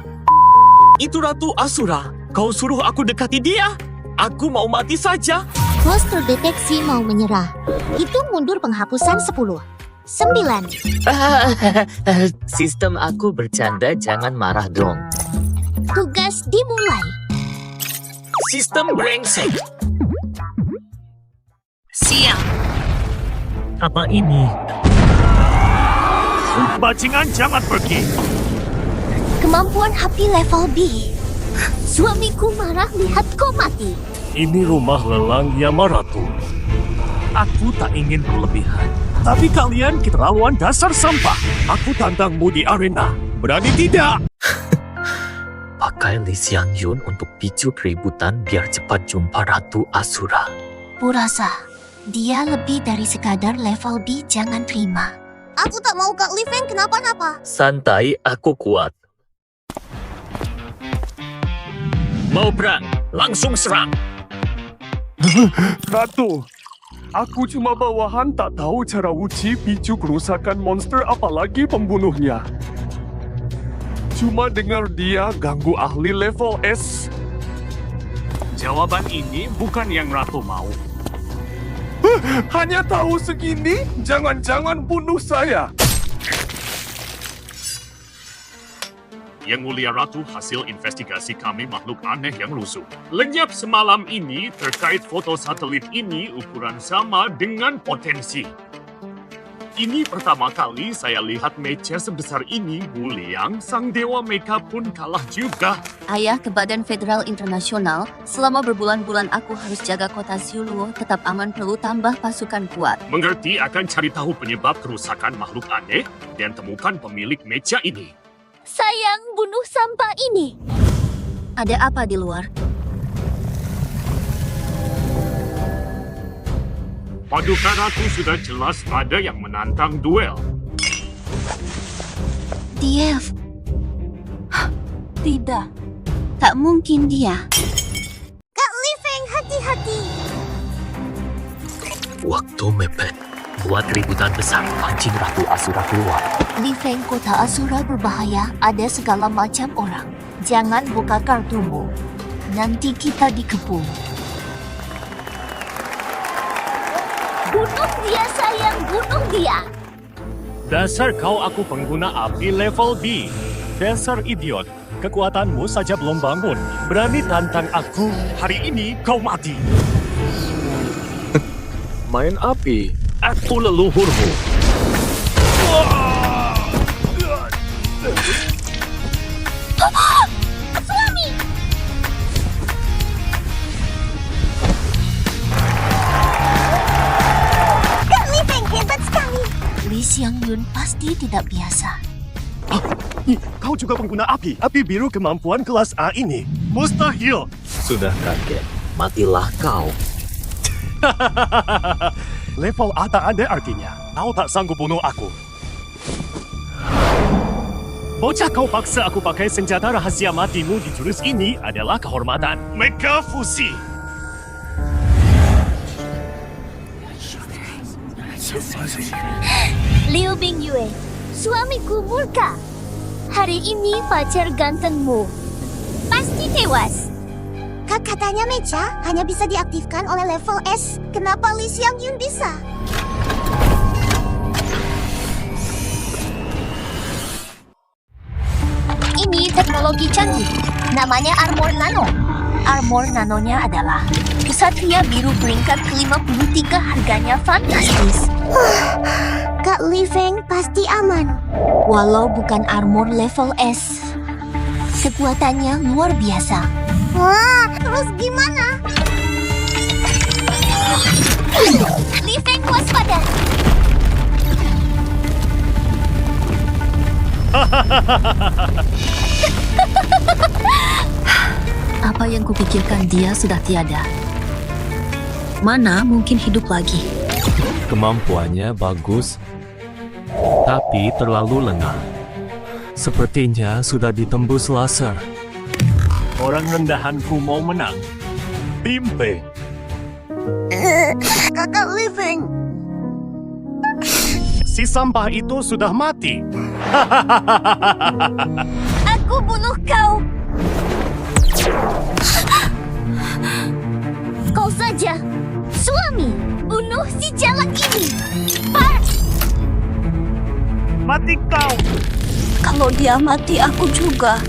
Itu Ratu Asura. Kau suruh aku dekati dia? Aku mau mati saja. Bos terdeteksi mau menyerah. Hitung mundur penghapusan 10. 9. Sistem aku bercanda, jangan marah dong. Tugas dimulai. Sistem brengsek. Siap. Apa ini? Bajingan jangan pergi. Kemampuan HP level B. Suamiku marah lihat kau mati. Ini rumah lelang Yamaratu. Aku tak ingin berlebihan. Tapi kalian keterlaluan dasar sampah. Aku tantangmu di arena. Berani tidak? Pakai Li Xiangyun untuk picu keributan biar cepat jumpa Ratu Asura. Purasa, dia lebih dari sekadar level B, jangan terima. Aku tak mau Kak Li Feng kenapa-napa. Santai, aku kuat. Mau perang? Langsung serang. Ratu, aku cuma bawahan tak tahu cara uji picu kerusakan monster apalagi pembunuhnya. Cuma dengar dia ganggu ahli level S. Jawaban ini bukan yang Ratu mau. Hanya tahu segini, jangan-jangan bunuh saya. Yang Mulia Ratu, hasil investigasi kami makhluk aneh yang lusuh. Lenyap semalam ini terkait foto satelit ini ukuran sama dengan potensi. Ini pertama kali saya lihat mecha sebesar ini, Bu Liang. Sang dewa Mecha pun kalah juga. Ayah ke Badan Federal Internasional, selama berbulan-bulan aku harus jaga kota Xiuluo tetap aman, perlu tambah pasukan kuat. Mengerti, akan cari tahu penyebab kerusakan makhluk aneh dan temukan pemilik mecha ini. Sayang, bunuh sampah ini. Ada apa di luar? Paduka Ratu sudah jelas ada yang menantang duel. Diev. Tidak. Tak mungkin dia. Kak Li Feng, hati-hati. Waktu mepet. Buat keributan besar, pancing Ratu Asura keluar. Li Feng, kota Asura berbahaya, ada segala macam orang. Jangan buka kartumu. Nanti kita dikepung. Bunuh dia sayang, bunuh dia. Dasar kau, aku pengguna api level B. Dasar idiot. Kekuatanmu saja belum bangun. Berani tantang aku. Hari ini kau mati. Main api. Aku leluhurmu. Suami! Kak Li Feng hebat sekali. Li Xiangyun pasti tidak biasa. Kau juga pengguna api. Api biru kemampuan kelas A ini. Mustahil. Sudah kaget. Matilah kau. Level A tak ada artinya. Kau tak sanggup bunuh aku. Bocah, kau paksa aku pakai senjata rahasia matimu di jurus ini adalah kehormatan. Mega Fusi. Liu Bingyue, suamiku murka. Hari ini pacar gantengmu pasti tewas. Kak, katanya mecha hanya bisa diaktifkan oleh level S. Kenapa Li Xiangyun bisa? Ini teknologi canggih. Namanya Armor Nano. Armor Nanonya adalah Kesatria Biru peringkat ke-53, harganya fantastis. Kak Li Feng pasti aman. Walau bukan armor level S, kekuatannya luar biasa. Wah, terus gimana? Li Feng waspada. Apa yang kupikirkan dia sudah tiada. Mana mungkin hidup lagi? Kemampuannya bagus, tapi terlalu lengah. Sepertinya sudah ditembus laser. Orang rendahanku mau menang. Tim B. Kakak Li Feng. Si sampah itu sudah mati. Aku bunuh kau. Kau saja, suami, bunuh si jalan ini. Mati kau. Kalau dia mati, aku juga.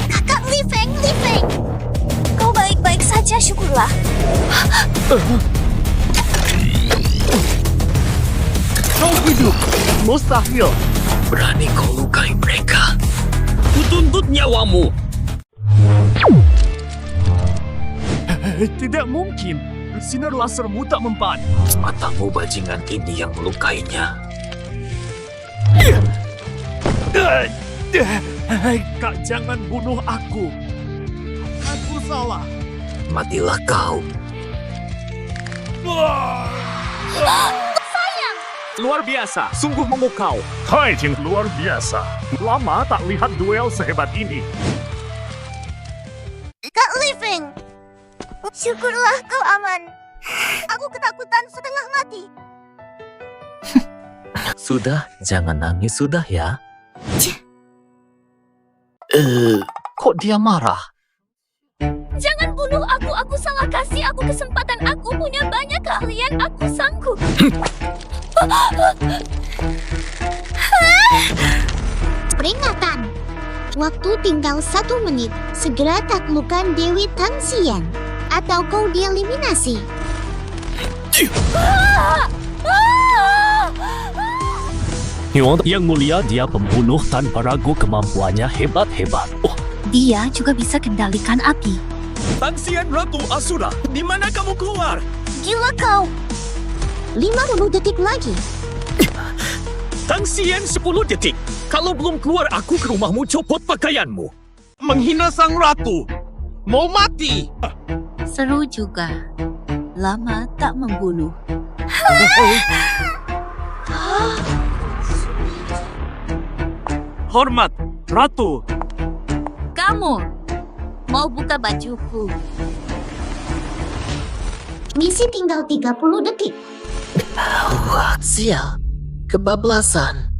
Kakak Li Feng, Li Feng. Kau baik-baik saja, syukurlah. Kau hidup. Mustahil. Berani kau lukai mereka. Kutuntut nyawamu. Tidak mungkin. Sinar lasermu tak mempan. Matamu bajingan ini yang melukainya. Kak, jangan bunuh aku. Aku salah. Matilah kau. Luar biasa, sungguh memukau. Hai, Jing, luar biasa. Lama tak lihat duel sehebat ini. Kak Li Feng. Syukurlah kau aman. Aku ketakutan setengah mati. Sudah, jangan nangis sudah ya. Kok dia marah? Jangan bunuh aku salah kasih aku kesempatan. Aku punya banyak keahlian, aku sanggup. Peringatan. Waktu tinggal 1 menit. Segera taklukkan Dewi Tangxian. Atau kau dieliminasi. Yang mulia, dia pembunuh tanpa ragu, kemampuannya hebat-hebat. Oh, Dia juga bisa kendalikan api. Tangxian Ratu Asura, di mana kamu keluar? Gila kau. 50 detik lagi. Tangxian 10 detik. Kalau belum keluar, aku ke rumahmu copot pakaianmu. Menghina sang ratu. Mau mati. Seru juga. Lama tak membunuh. Hormat, Ratu. Kamu mau buka bajuku? Misi tinggal 30 detik. Wah, sial. Kebablasan.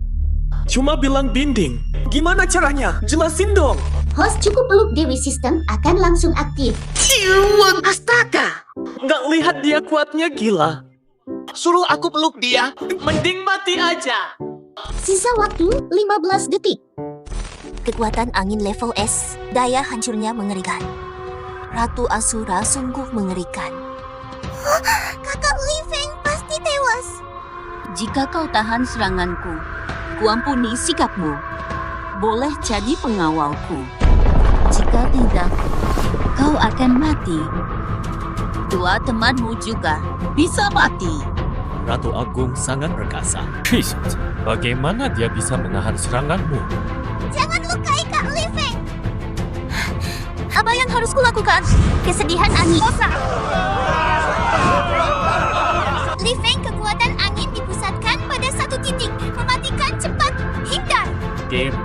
Cuma bilang binding. Gimana caranya? Jelasin dong. Host cukup peluk Dewi System akan langsung aktif. Astaga. Nggak lihat dia kuatnya, gila. Suruh aku peluk dia. Mending mati aja. Sisa waktu 15 detik. Kekuatan angin level S, daya hancurnya mengerikan. Ratu Asura sungguh mengerikan. Kakak Li Feng pasti tewas. Jika kau tahan seranganku, kuampuni sikapmu. Boleh jadi pengawalku. Jika tidak, kau akan mati. Dua temanmu juga bisa mati. Ratu Agung sangat perkasa. Bagaimana dia bisa menahan seranganmu? Jangan lukai Kak Li Feng. Apa yang harus kulakukan? Kesedihan angin. Li Feng, kekuatan angin dipusatkan pada satu titik. Mematikan cepat. Hindar. Game.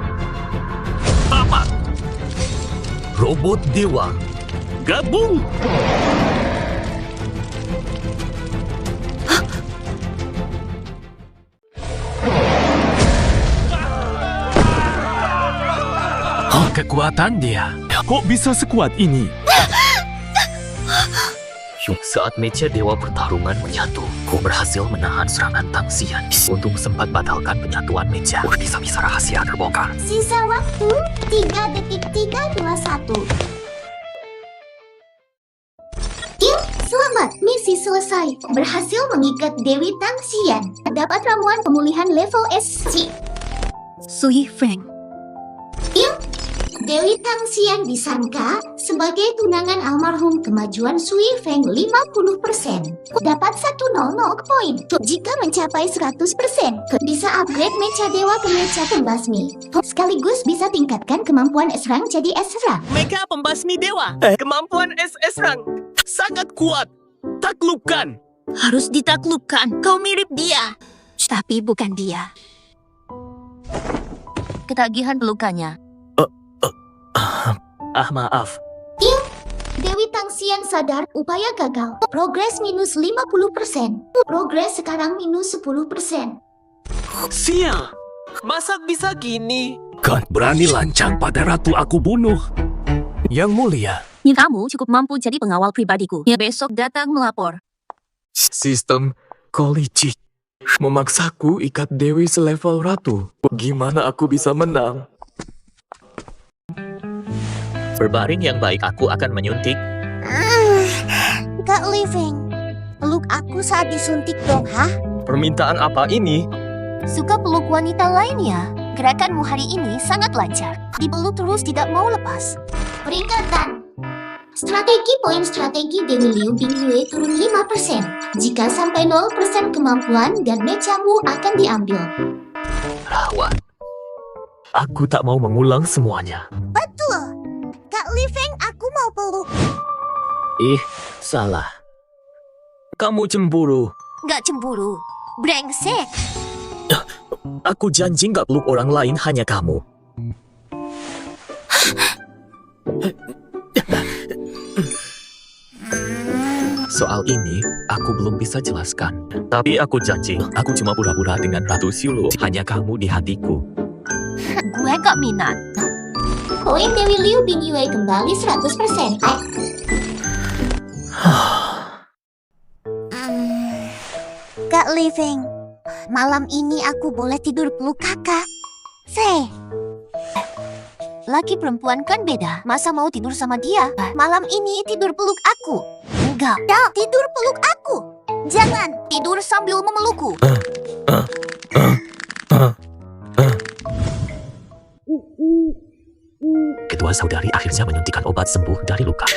Tamat. Robot Dewa. Gabung. Kekuatan dia. Kok bisa sekuat ini? Saat meja dewa pertarungan menyatu, ku berhasil menahan serangan Tangxian. Untung sempat batalkan penyatuan meja. Bisa-bisa rahasia terbongkar. Sisa waktu 3 detik 321. Yuk, selamat. Misi selesai. Berhasil mengikat Dewi Tangxian. Dapat ramuan pemulihan level SC. Sui Feng. Dewi Tangxian disangka sebagai tunangan almarhum kemajuan Sui Feng 50%. Dapat 100 poin. Jika mencapai 100%, bisa upgrade mecha dewa ke mecha pembasmi. Sekaligus bisa tingkatkan kemampuan S-Rank jadi S-Rank. Mecha pembasmi dewa. Kemampuan SS rank. Sangat kuat. Taklukkan. Harus ditaklukkan. Kau mirip dia. Tapi bukan dia. Ketagihan pelukannya. Maaf. Dewi Tangxian sadar upaya gagal. Progres minus 50%. Progres sekarang minus 10%. Sial. Masa bisa gini? Kan berani lancang pada ratu aku bunuh. Yang mulia, Kamu cukup mampu jadi pengawal pribadiku. Besok datang melapor. Sistem Kolicik memaksaku ikat Dewi selevel ratu. Gimana aku bisa menang? Berbaring yang baik, aku akan menyuntik. Kak Living, peluk aku saat disuntik dong, hah? Permintaan apa ini? Suka peluk wanita lain ya? Gerakanmu hari ini sangat lancar. Dipeluk terus tidak mau lepas. Peringatan. Strategi Dewi Liu Bingyue turun 5%. Jika sampai 0% kemampuan dan mecamu akan diambil. Rawat. Aku tak mau mengulang semuanya. Betul. Kak Living, aku mau peluk. Salah. Kamu cemburu. Gak cemburu. Brengsek. Aku janji gak peluk orang lain, hanya kamu. Soal ini, aku belum bisa jelaskan. Tapi aku janji, aku cuma pura-pura dengan Ratu Xiulu. Hanya kamu di hatiku. Gue gak minat. Poin Dewi Liu Bingyue kembali 100%. Kak Living, malam ini aku boleh tidur peluk kakak. Laki perempuan kan beda. Masa mau tidur sama dia? Malam ini tidur peluk aku. Enggak. Tidur peluk aku. Jangan tidur sambil memelukku. Kedua saudari akhirnya menyuntikkan obat sembuh dari luka.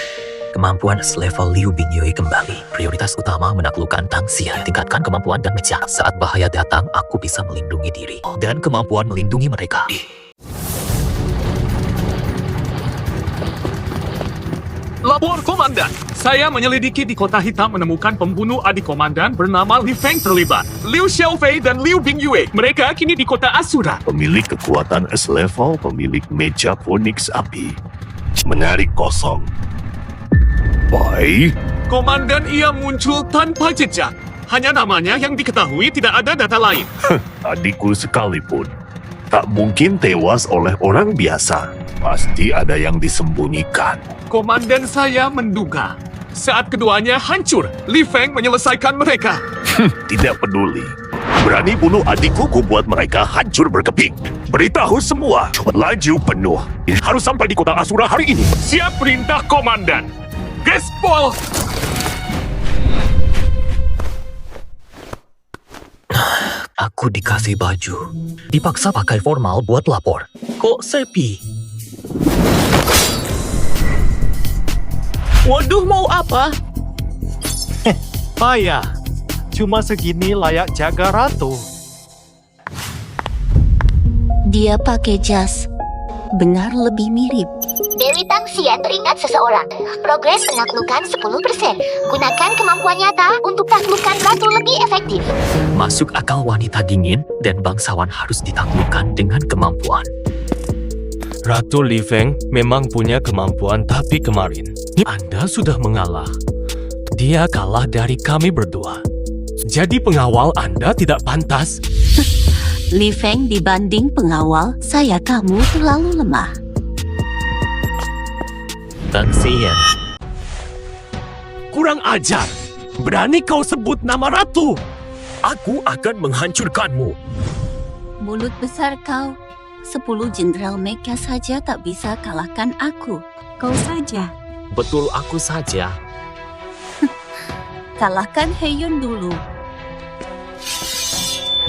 Kemampuan level Liu Bingyue kembali. Prioritas utama menaklukkan Tangxian. Tingkatkan kemampuan dan mecha. Saat bahaya datang, aku bisa melindungi diri. Dan kemampuan melindungi mereka. Lapor komandan. Saya menyelidiki di Kota Hitam menemukan pembunuh adik komandan bernama Li Feng terlibat. Liu Xiaofei dan Liu Bingyue. Mereka kini di Kota Asura. pemilik kekuatan S-level, pemilik meja Phoenix api. Menarik kosong. Baik. Komandan ia muncul tanpa jejak. Hanya namanya yang diketahui, tidak ada data lain. Adikku sekalipun tak mungkin tewas oleh orang biasa. Pasti ada yang disembunyikan. Komandan saya menduga. Saat keduanya hancur, Li Feng menyelesaikan mereka. Tidak peduli. Berani bunuh adikku, ku buat mereka hancur berkeping. Beritahu semua. Laju penuh. Harus sampai di Kota Asura hari ini. Siap perintah komandan. Gaspol! Aku dikasih baju. Dipaksa pakai formal buat lapor. Kok sepi? Waduh, mau apa? Payah. Cuma segini layak jaga ratu. Dia pakai jas. Benar lebih mirip. Dewi Tangxian teringat seseorang. Progres penaklukan 10%. Gunakan kemampuan nyata untuk taklukan ratu lebih efektif. Masuk akal wanita dingin dan bangsawan harus ditaklukkan dengan kemampuan. Ratu Li Feng memang punya kemampuan, tapi kemarin Anda sudah mengalah. Dia kalah dari kami berdua. Jadi pengawal Anda tidak pantas. Li Feng dibanding pengawal, saya kamu terlalu lemah. Tangxian. Kurang ajar. Berani kau sebut nama ratu? Aku akan menghancurkanmu. Mulut besar kau. 10 jenderal mecha saja tak bisa kalahkan aku. Kau saja. Betul, aku saja. kalahkan Heyun dulu.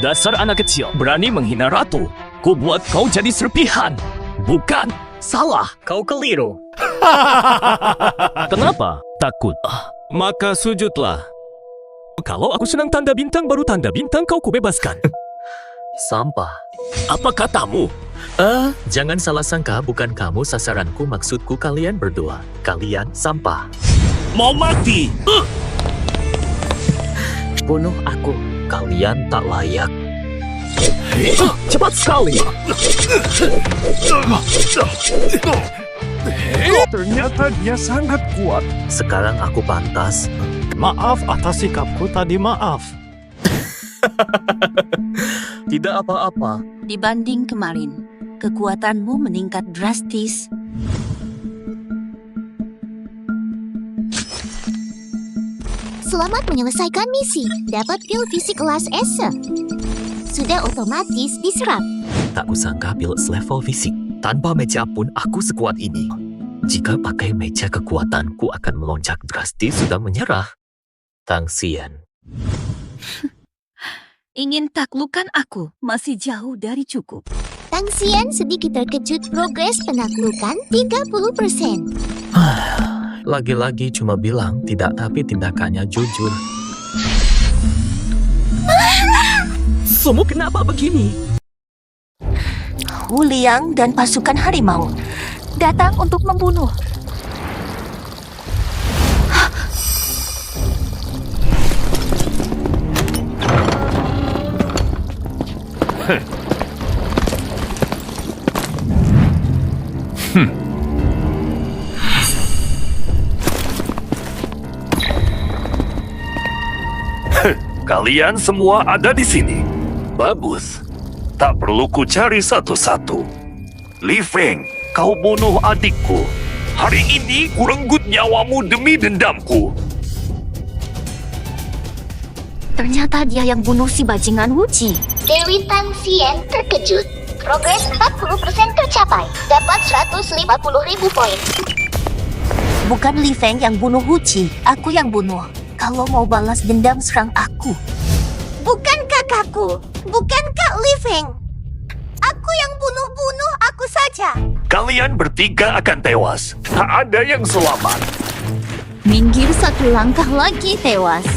Dasar anak kecil, berani menghina ratu. Ku buat kau jadi serpihan. Bukan, salah. Kau keliru. Kenapa? Takut. Maka sujudlah. Kalau aku senang tanda bintang, baru tanda bintang kau kubebaskan. Sampah. Apa katamu? Jangan salah sangka, bukan kamu sasaranku, maksudku kalian berdua. Kalian sampah. Mau mati? Bunuh aku. Kalian tak layak. Cepat sekali. Ternyata dia sangat kuat. Sekarang aku pantas. Maaf atas sikapku tadi, maaf. Tidak apa-apa. Dibanding kemarin, kekuatanmu meningkat drastis. Selamat menyelesaikan misi. Dapat pil fisik kelas S. Sudah otomatis diserap. Tak kusangka build level fisik. Tanpa meja pun aku sekuat ini. Jika pakai meja, kekuatanku akan melonjak drastis. Sudah menyerah. Tang Xian. Ingin taklukkan aku masih jauh dari cukup. Tang Xian sedikit terkejut, progres penaklukan 30%. Lagi-lagi cuma bilang tidak, tapi tindakannya jujur. Semua kenapa begini? Wu Liang dan pasukan harimau datang untuk membunuh. Kalian semua ada di sini. Bagus. Tak perlu ku cari satu-satu. Li Feng, kau bunuh adikku. Hari ini ku renggut nyawamu demi dendamku. Ternyata dia yang bunuh si bajingan Wuji. Dewi Tang Xian terkejut. Progres 40% tercapai. Dapat 150.000 poin. Bukan Li Feng yang bunuh Wuji, aku yang bunuh. Kalau mau balas dendam, serang aku. Bukan kakakku, bukan Kak Li Feng. Aku yang bunuh aku saja. Kalian bertiga akan tewas. Tak ada yang selamat. Minggir satu langkah lagi tewas.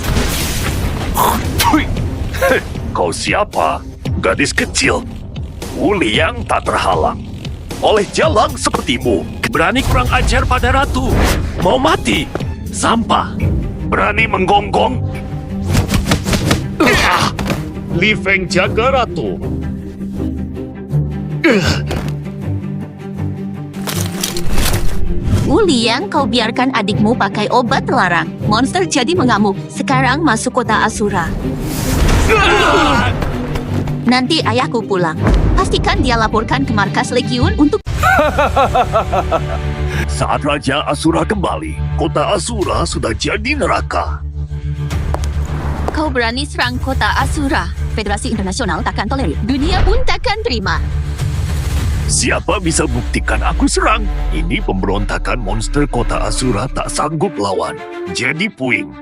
Kau siapa? Gadis kecil. Wu Liang tak terhalang oleh jalang sepertimu. Berani kurang ajar pada ratu. Mau mati? Sampah. Berani menggonggong. Li Feng jaga ratu. Wu Liang, kau biarkan adikmu pakai obat terlarang. Monster jadi mengamuk. Sekarang masuk kota Asura. Nanti ayahku pulang. Pastikan dia laporkan ke markas Legiun untuk... Saat Raja Asura kembali, kota Asura sudah jadi neraka. Kau berani serang kota Asura. Federasi Internasional takkan tolerir. Dunia pun takkan terima. Siapa bisa buktikan aku serang? Ini pemberontakan monster kota Asura tak sanggup lawan. Jadi puing.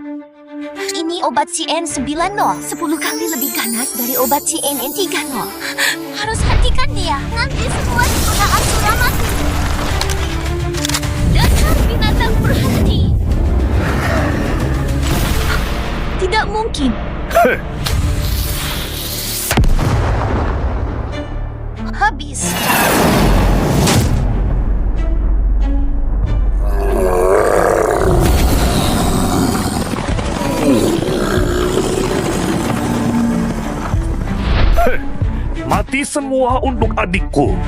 Ini obat CN90, 10 kali lebih ganas dari obat CNN30. Harus hentikan dia, nanti semua di kota Asura mati. Dasar binatang berhenti. Tidak mungkin. Habis. Mati semua untuk adikku.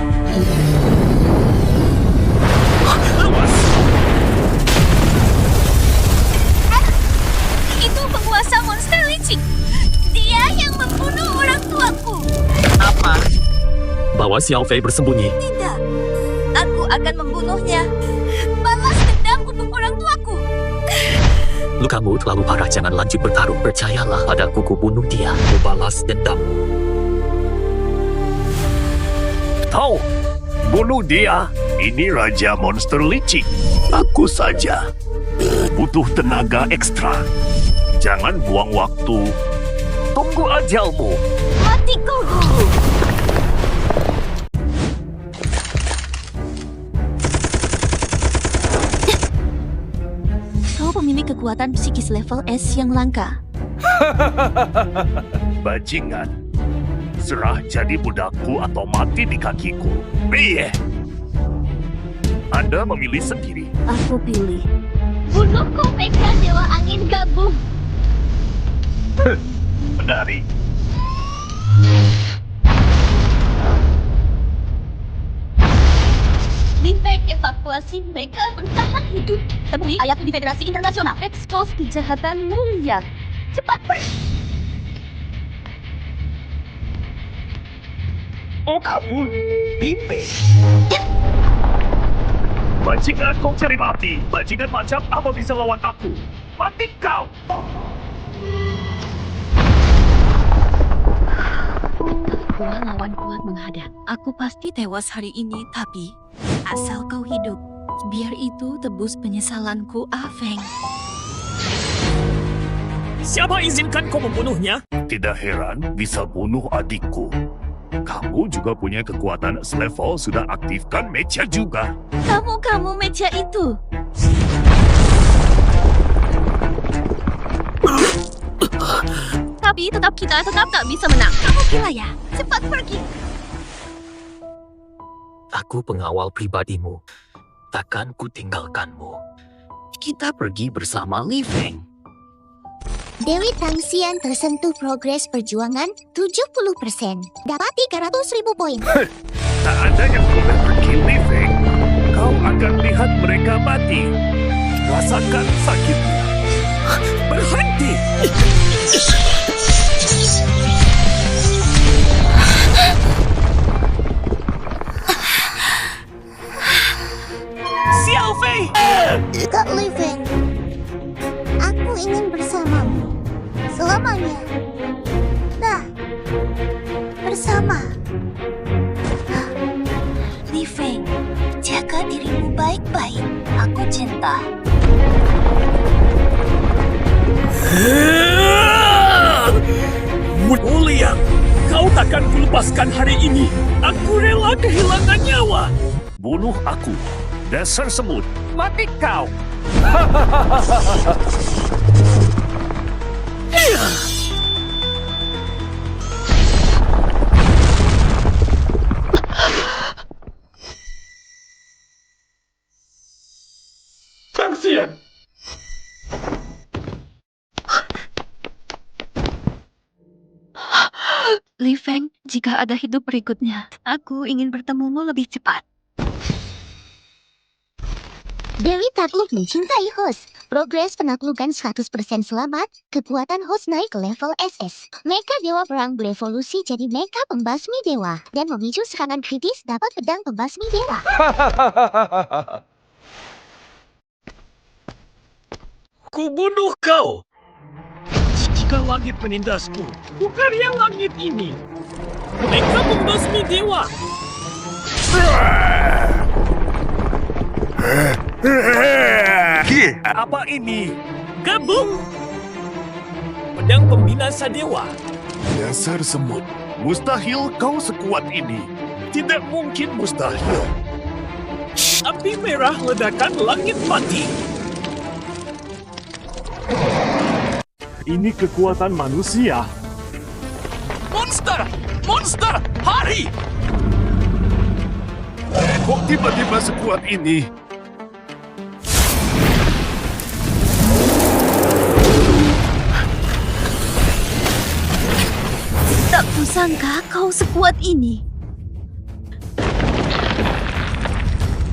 Itu penguasa monster licik. Dia yang membunuh orang tuaku. Apa? Bawa Xiao Fei bersembunyi. Tidak. Aku akan membunuhnya. Balas dendam untuk orang tuaku. Lukamu terlalu parah, jangan lanjut bertarung. Percayalah padaku, ku bunuh dia. Ku balas dendam. Tahu, bunuh dia. Ini Raja Monster Licik. Aku saja. Butuh tenaga ekstra. Jangan buang waktu. Tunggu ajalmu. Mati kau dulu. Kau pemilik kekuatan psikis level S yang langka. Bajingan. Serah jadi budakku atau mati di kakiku. Piye? Anda memilih sendiri. Aku pilih. Bunuhku, Mega Dewa Angin Gabung. Menari. Lifeng evakuasi mereka bertahan hidup. Temui ayat di Federasi Internasional. Expose kejahatan mulia. Cepat pergi. Oh, kamu pipe. Bajingan kau cari mati. Bajingan macam apa bisa lawan aku? Mati kau. Gua lawan kuat menghadap. Aku pasti tewas hari ini, tapi asal kau hidup, biar itu tebus penyesalanku, Feng. Siapa izinkan kau membunuhnya? Tidak heran bisa bunuh adikku. Kamu juga punya kekuatan selevel, sudah aktifkan mecha juga. Kamu meja itu. Tapi kita tetap tak bisa menang. Kamu gila ya? Cepat pergi. Aku pengawal pribadimu. Takkan ku tinggalkanmu. Kita pergi bersama Li Feng. Dewi Tangxian tersentuh progres perjuangan 70%. Dapat 300.000 poin. Tak ada yang boleh pergi, Li Feng. Kau akan lihat mereka mati. Rasakan sakitnya. Berhenti! Xiao Fei! Kak Living, aku ingin bersamamu selamanya. Nah, bersama. Li Feng, jaga dirimu baik-baik. Aku cinta. Mulia, kau takkan kulepaskan hari ini. Aku rela kehilangan nyawa. Bunuh aku. Dasar semut. Mati kau. Tangxian! Li Feng, jika ada hidup berikutnya, aku ingin bertemumu lebih cepat. Dewi takluk mencintai host. Progres penaklukan 100% selamat. Kekuatan host naik ke level SS. Mecha Dewa Perang berevolusi jadi Mecha Pembasmi Dewa. Dan memicu serangan kritis dapat pedang Pembasmi Dewa. Ku bunuh kau. Jika langit menindasku, bukan yang langit ini. Mereka membasmi dewa. Apa ini? Gabung. Pedang pembinasa dewa. Dasar semut. Mustahil kau sekuat ini. Tidak mungkin mustahil. Api merah ledakan langit mati. Ini kekuatan manusia. Monster! Monster! Hari! Kok tiba-tiba sekuat ini? Tak kusangka kau sekuat ini.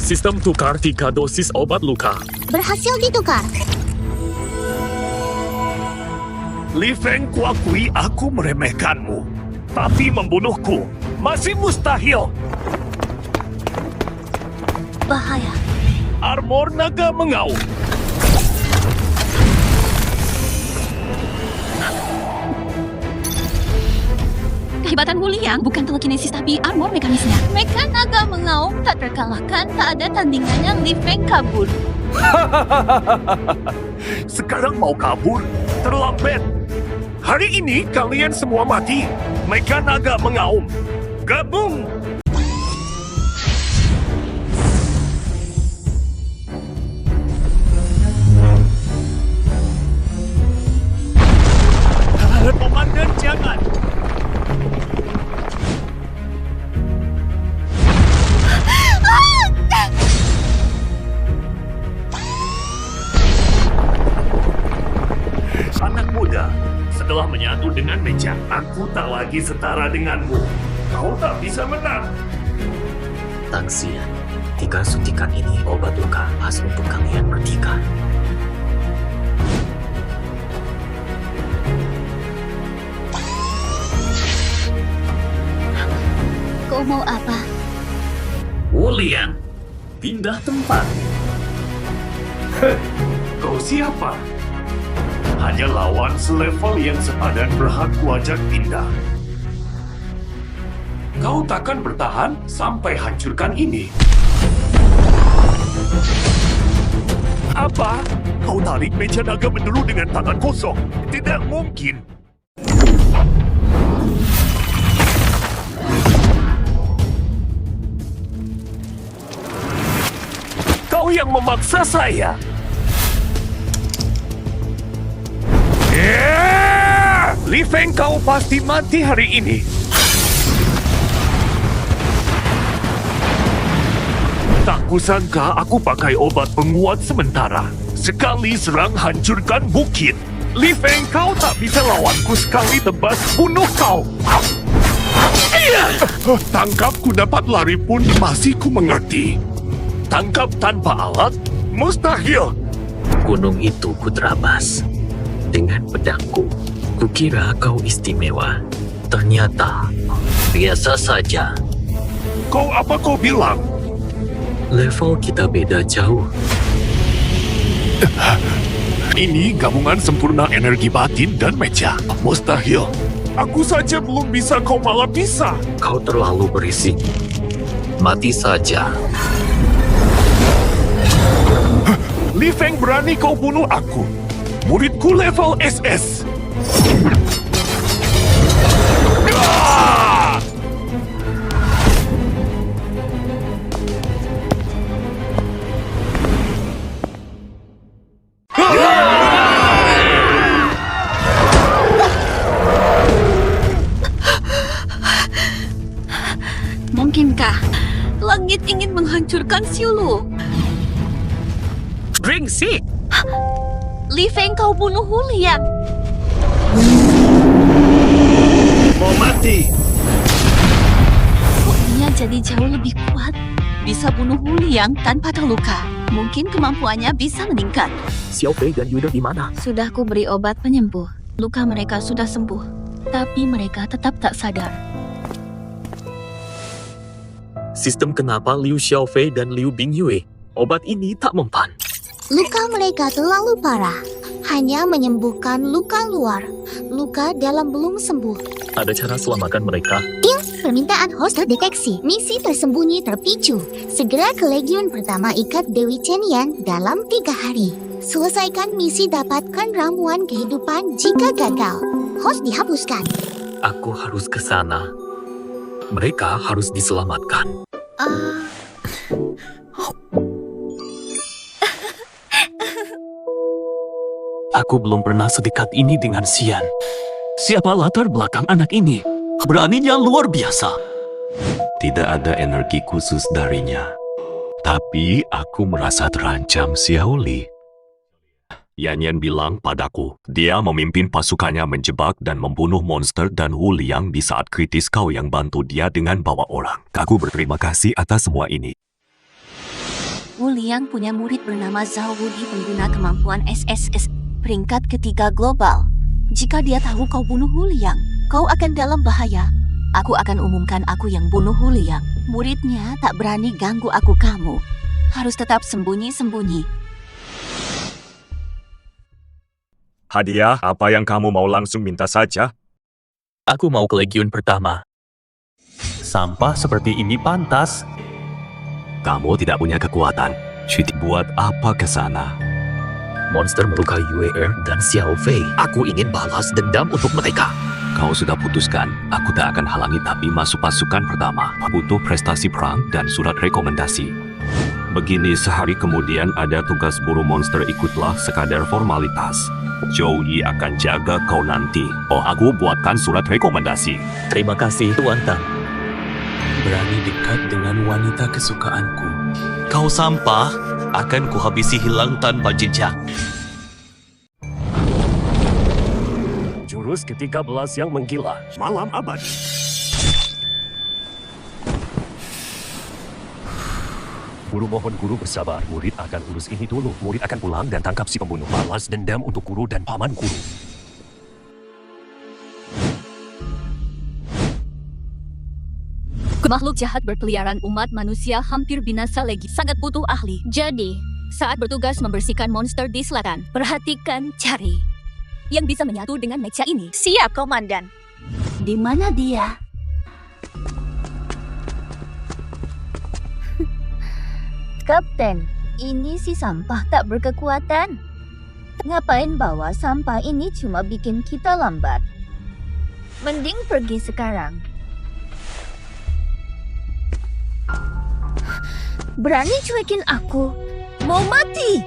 Sistem tukar 3 dosis obat luka. Berhasil ditukar. Li Feng kuakui aku meremehkanmu. Tapi membunuhku masih mustahil. Bahaya. Armor naga mengaum. Kehebatan Wuliang bukan telekinesis tapi armor mekanisnya. Mecha naga mengaum tak terkalahkan, tak ada tandingannya. Li Feng kabur. Sekarang mau kabur? Terlambat. Hari ini kalian semua mati. Mega Naga mengaum. Gabung! Komandan jangan! Anak muda, setelah menyatu dengan meja, aku tak lagi setara denganmu. Kau tak bisa menang. Tangsian, 3 suntikan ini obat luka pas untuk kalian bertiga. Kau mau apa? Wulian, pindah tempat. Kau siapa? Hanya lawan selevel yang sepadan berhak kuajak pindah. Kau takkan bertahan sampai hancurkan ini. Apa? Kau tarik meja naga menderu dengan tangan kosong? Tidak mungkin. Kau yang memaksa saya. Li Feng, kau pasti mati hari ini. Tak kusangka aku pakai obat penguat sementara. Sekali serang hancurkan bukit. Li Feng, kau tak bisa lawanku sekali tebas bunuh kau. Tangkap ku dapat lari pun masih ku mengerti. Tangkap tanpa alat? Mustahil. Gunung itu kuterabas dengan pedangku. Kukira kau istimewa. Ternyata biasa saja. Apa kau bilang? Level kita beda jauh. Ini gabungan sempurna energi batin dan meja. Mustahil. Aku saja belum bisa, kau malah bisa. Kau terlalu berisik. Mati saja. Li Feng, berani kau bunuh aku. Muridku level SS. Ah! Mungkinkah langit ingin menghancurkan Siulu? Brengsek! Li Feng, kau bunuh Wulian. Mau mati. Dia jadi jauh lebih kuat. Bisa bunuh Wulian tanpa terluka. Mungkin kemampuannya bisa meningkat. Xiao Fei dan Yuda di mana? Sudah ku beri obat penyembuh. Luka mereka sudah sembuh. Tapi mereka tetap tak sadar. Sistem kenapa Liu Xiaofei dan Liu Bingyue? Obat ini tak mempan. Luka mereka terlalu parah. Hanya menyembuhkan luka luar. Luka dalam belum sembuh. Ada cara selamatkan mereka? Permintaan host terdeteksi. Misi tersembunyi terpicu. Segera ke Legiun pertama ikat Dewi Chenian dalam 3 hari. Selesaikan misi, dapatkan ramuan kehidupan jika gagal. Host dihapuskan. Aku harus ke sana. Mereka harus diselamatkan. Aku belum pernah sedekat ini dengan Xian. Siapa latar belakang anak ini? Beraninya luar biasa. Tidak ada energi khusus darinya. Tapi aku merasa terancam, Xiao Li. Yan bilang padaku, dia memimpin pasukannya menjebak dan membunuh monster dan Wu Liang di saat kritis. Kau yang bantu dia dengan bawa orang. Aku berterima kasih atas semua ini. Wu Liang punya murid bernama Zhao Wudi, pengguna kemampuan SSS peringkat ketiga global. Jika dia tahu kau bunuh Wu Liang, kau akan dalam bahaya. Aku akan umumkan aku yang bunuh Wu Liang. Muridnya tak berani ganggu aku. Kamu harus tetap sembunyi-sembunyi. Hadiah, apa yang kamu mau langsung minta saja? Aku mau ke Legiun pertama. Sampah seperti ini pantas. Kamu tidak punya kekuatan. Cuti buat apa ke sana? Monster melukai Yue dan Xiao Fei. Aku ingin balas dendam untuk mereka. Kau sudah putuskan, aku tak akan halangi tapi masuk pasukan pertama. Butuh prestasi perang dan surat rekomendasi. Begini sehari kemudian ada tugas buru monster, ikutlah sekadar formalitas. Joey akan jaga kau nanti. Oh, aku buatkan surat rekomendasi. Terima kasih, Tuan Tang. Berani dekat dengan wanita kesukaanku. Kau sampah, akan kuhabisi hilang tanpa jejak. Jurus ke-13 yang menggila, Malam Abadi. Guru mohon guru bersabar, murid akan urus ini dulu. Murid akan pulang dan tangkap si pembunuh. Balas dendam untuk guru dan paman guru. Makhluk jahat berkeliaran, umat manusia hampir binasa lagi. Sangat butuh ahli. Jadi, saat bertugas membersihkan monster di selatan, perhatikan, cari yang bisa menyatu dengan mecha ini. Siap, Komandan. Di mana dia? Kapten, ini si sampah tak berkekuatan. Ngapain bawa sampah ini, cuma bikin kita lambat. Mending pergi sekarang. Berani cuekin aku? Mau mati?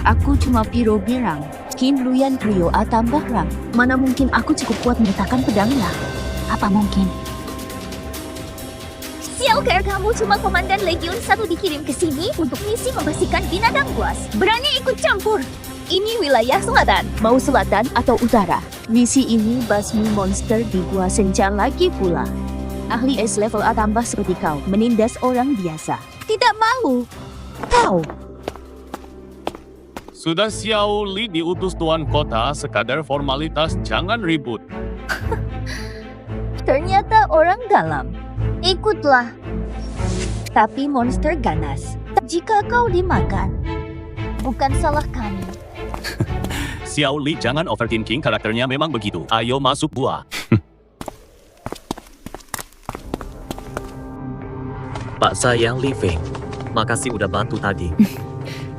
Aku cuma Piro Birang. Qin Luyan Trio A tambah rang. Mana mungkin aku cukup kuat meletakkan pedangnya? Apa mungkin? Sialker, kamu cuma komandan Legion 1 dikirim ke sini untuk misi membersihkan binatang buas. Berani ikut campur? Ini wilayah selatan, mau selatan atau utara. Misi ini basmi monster di Gua Senja lagi pula. Ahli S level A tambah seperti kau, menindas orang biasa. Tidak mau. Kau. Sudah Xiao Li diutus tuan kota, sekadar formalitas, jangan ribut. Ternyata orang dalam. Ikutlah. Tapi monster ganas. Jika kau dimakan, bukan salah kami. Xiao Li jangan overthinking, karakternya memang begitu. Ayo masuk gua. Pak sayang Li Feng, makasih udah bantu tadi.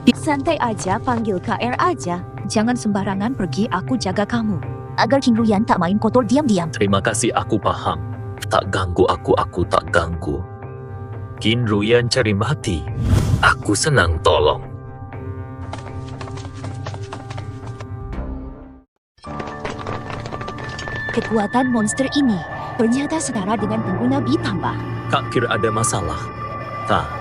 Santai aja, panggil KR aja. Jangan sembarangan pergi, aku jaga kamu. Agar King Ruyan tak main kotor diam-diam. Terima kasih, aku paham. Tak ganggu aku tak ganggu. Qin Ruyan cari mati. Aku senang tolong. Kekuatan monster ini ternyata setara dengan pengguna B tambah. Kak kira ada masalah? Tak.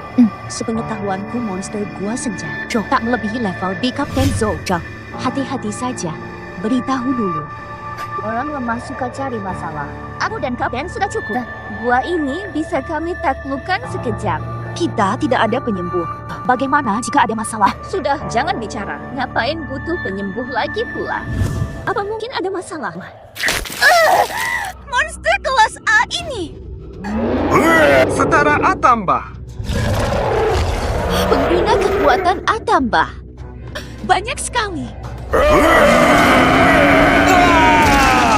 Sepengetahuanku monster Gua Senja tak melebihi level B Kapten Zhou. Hati-hati saja. Beritahu dulu. Orang lemah suka cari masalah. Aku dan Kapten sudah cukup. Gua ini bisa kami taklukkan sekejap. Kita tidak ada penyembuh. Bagaimana jika ada masalah? Sudah, jangan bicara. Ngapain butuh penyembuh lagi pula? Apa mungkin ada masalah? Monster kelas A ini! Setara A tambah. Pengguna kekuatan A tambah. Banyak sekali.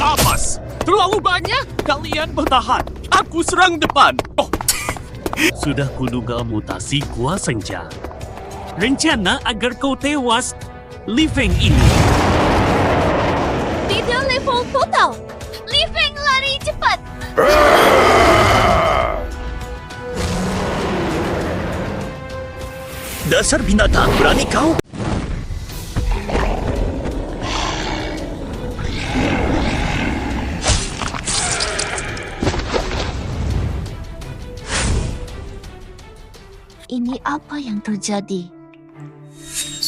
Apas! Terlalu banyak! Kalian bertahan! Aku serang depan! Oh. Sudah kuduga mutasi Gua Senja. Rencana agar kau tewas, Li Feng ini. Tidak level total. Li Feng lari cepat. Dasar binatang, berani kau? Ini apa yang terjadi?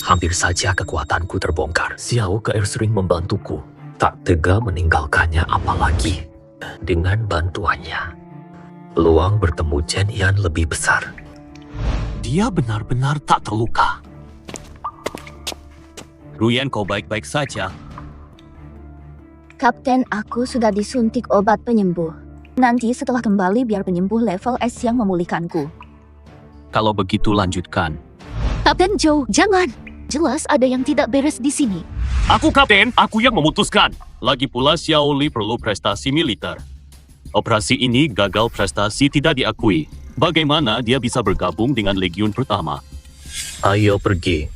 Hampir saja kekuatanku terbongkar. Xiao KR sering membantuku. Tak tega meninggalkannya, apalagi dengan bantuannya. Peluang bertemu Chen Yan lebih besar. Dia benar-benar tak terluka. Ruyan, kau baik-baik saja. Kapten, aku sudah disuntik obat penyembuh. Nanti setelah kembali biar penyembuh level S yang memulihkanku. Kalau begitu lanjutkan. Kapten Zhou, jangan. Jelas ada yang tidak beres di sini. Aku kapten, aku yang memutuskan. Lagi pula Xiao Li perlu prestasi militer. Operasi ini gagal prestasi tidak diakui. Bagaimana dia bisa bergabung dengan Legiun Pertama? Ayo pergi.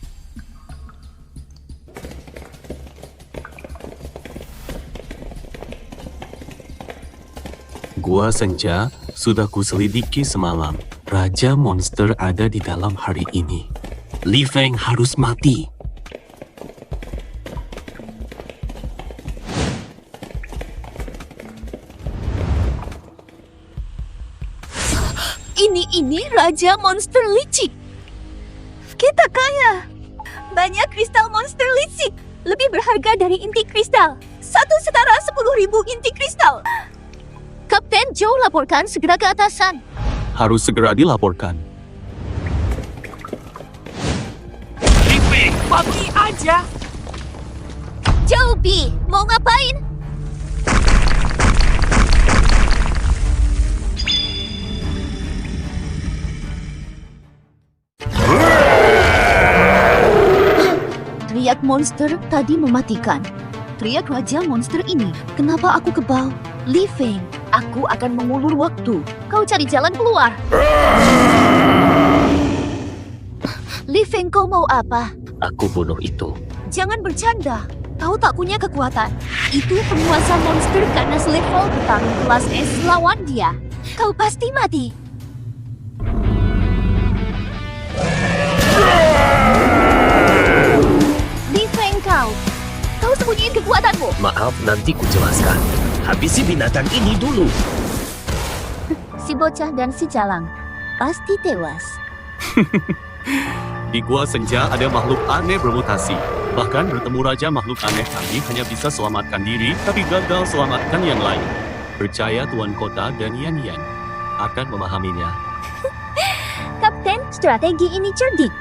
Gua Senja sudah kuselidiki semalam. Raja monster ada di dalam hari ini. Li Feng harus mati. Ini Raja Monster Licik. Kita kaya. Banyak kristal monster licik. Lebih berharga dari inti kristal. Satu setara 10.000 inti kristal. Kapten Joe, laporkan segera ke atasan. Harus segera dilaporkan. Li Feng, pergi aja. Joe B, mau ngapain? Teriak monster tadi mematikan. Teriak Raja Monster ini. Kenapa aku kebal? Li Feng, aku akan mengulur waktu. Kau cari jalan keluar. Li Feng, kau mau apa? Aku bunuh itu. Jangan bercanda. Kau tak punya kekuatan. Itu penguasa monster karena selevel bertarung kelas S lawan dia. Kau pasti mati. Li Feng, kau sembunyiin kekuatanmu. Maaf, nanti ku jelaskan. Habisi binatang ini dulu. Si bocah dan si jalang pasti tewas. Di Gua Senja ada makhluk aneh bermutasi. Bahkan bertemu raja makhluk aneh kami hanya bisa selamatkan diri, tapi gagal selamatkan yang lain. Percaya Tuan Kota dan Yan Yan akan memahaminya. Kapten, strategi ini cerdik.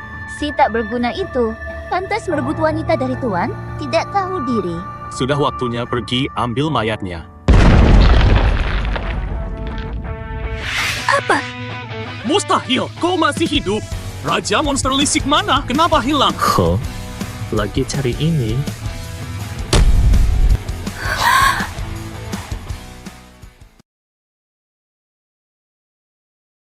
Si tak berguna itu pantas merebut wanita dari Tuan, tidak tahu diri. Sudah waktunya pergi ambil mayatnya. Mustahil, kau masih hidup. Raja monster lisik mana? Kenapa hilang? Lagi cari ini.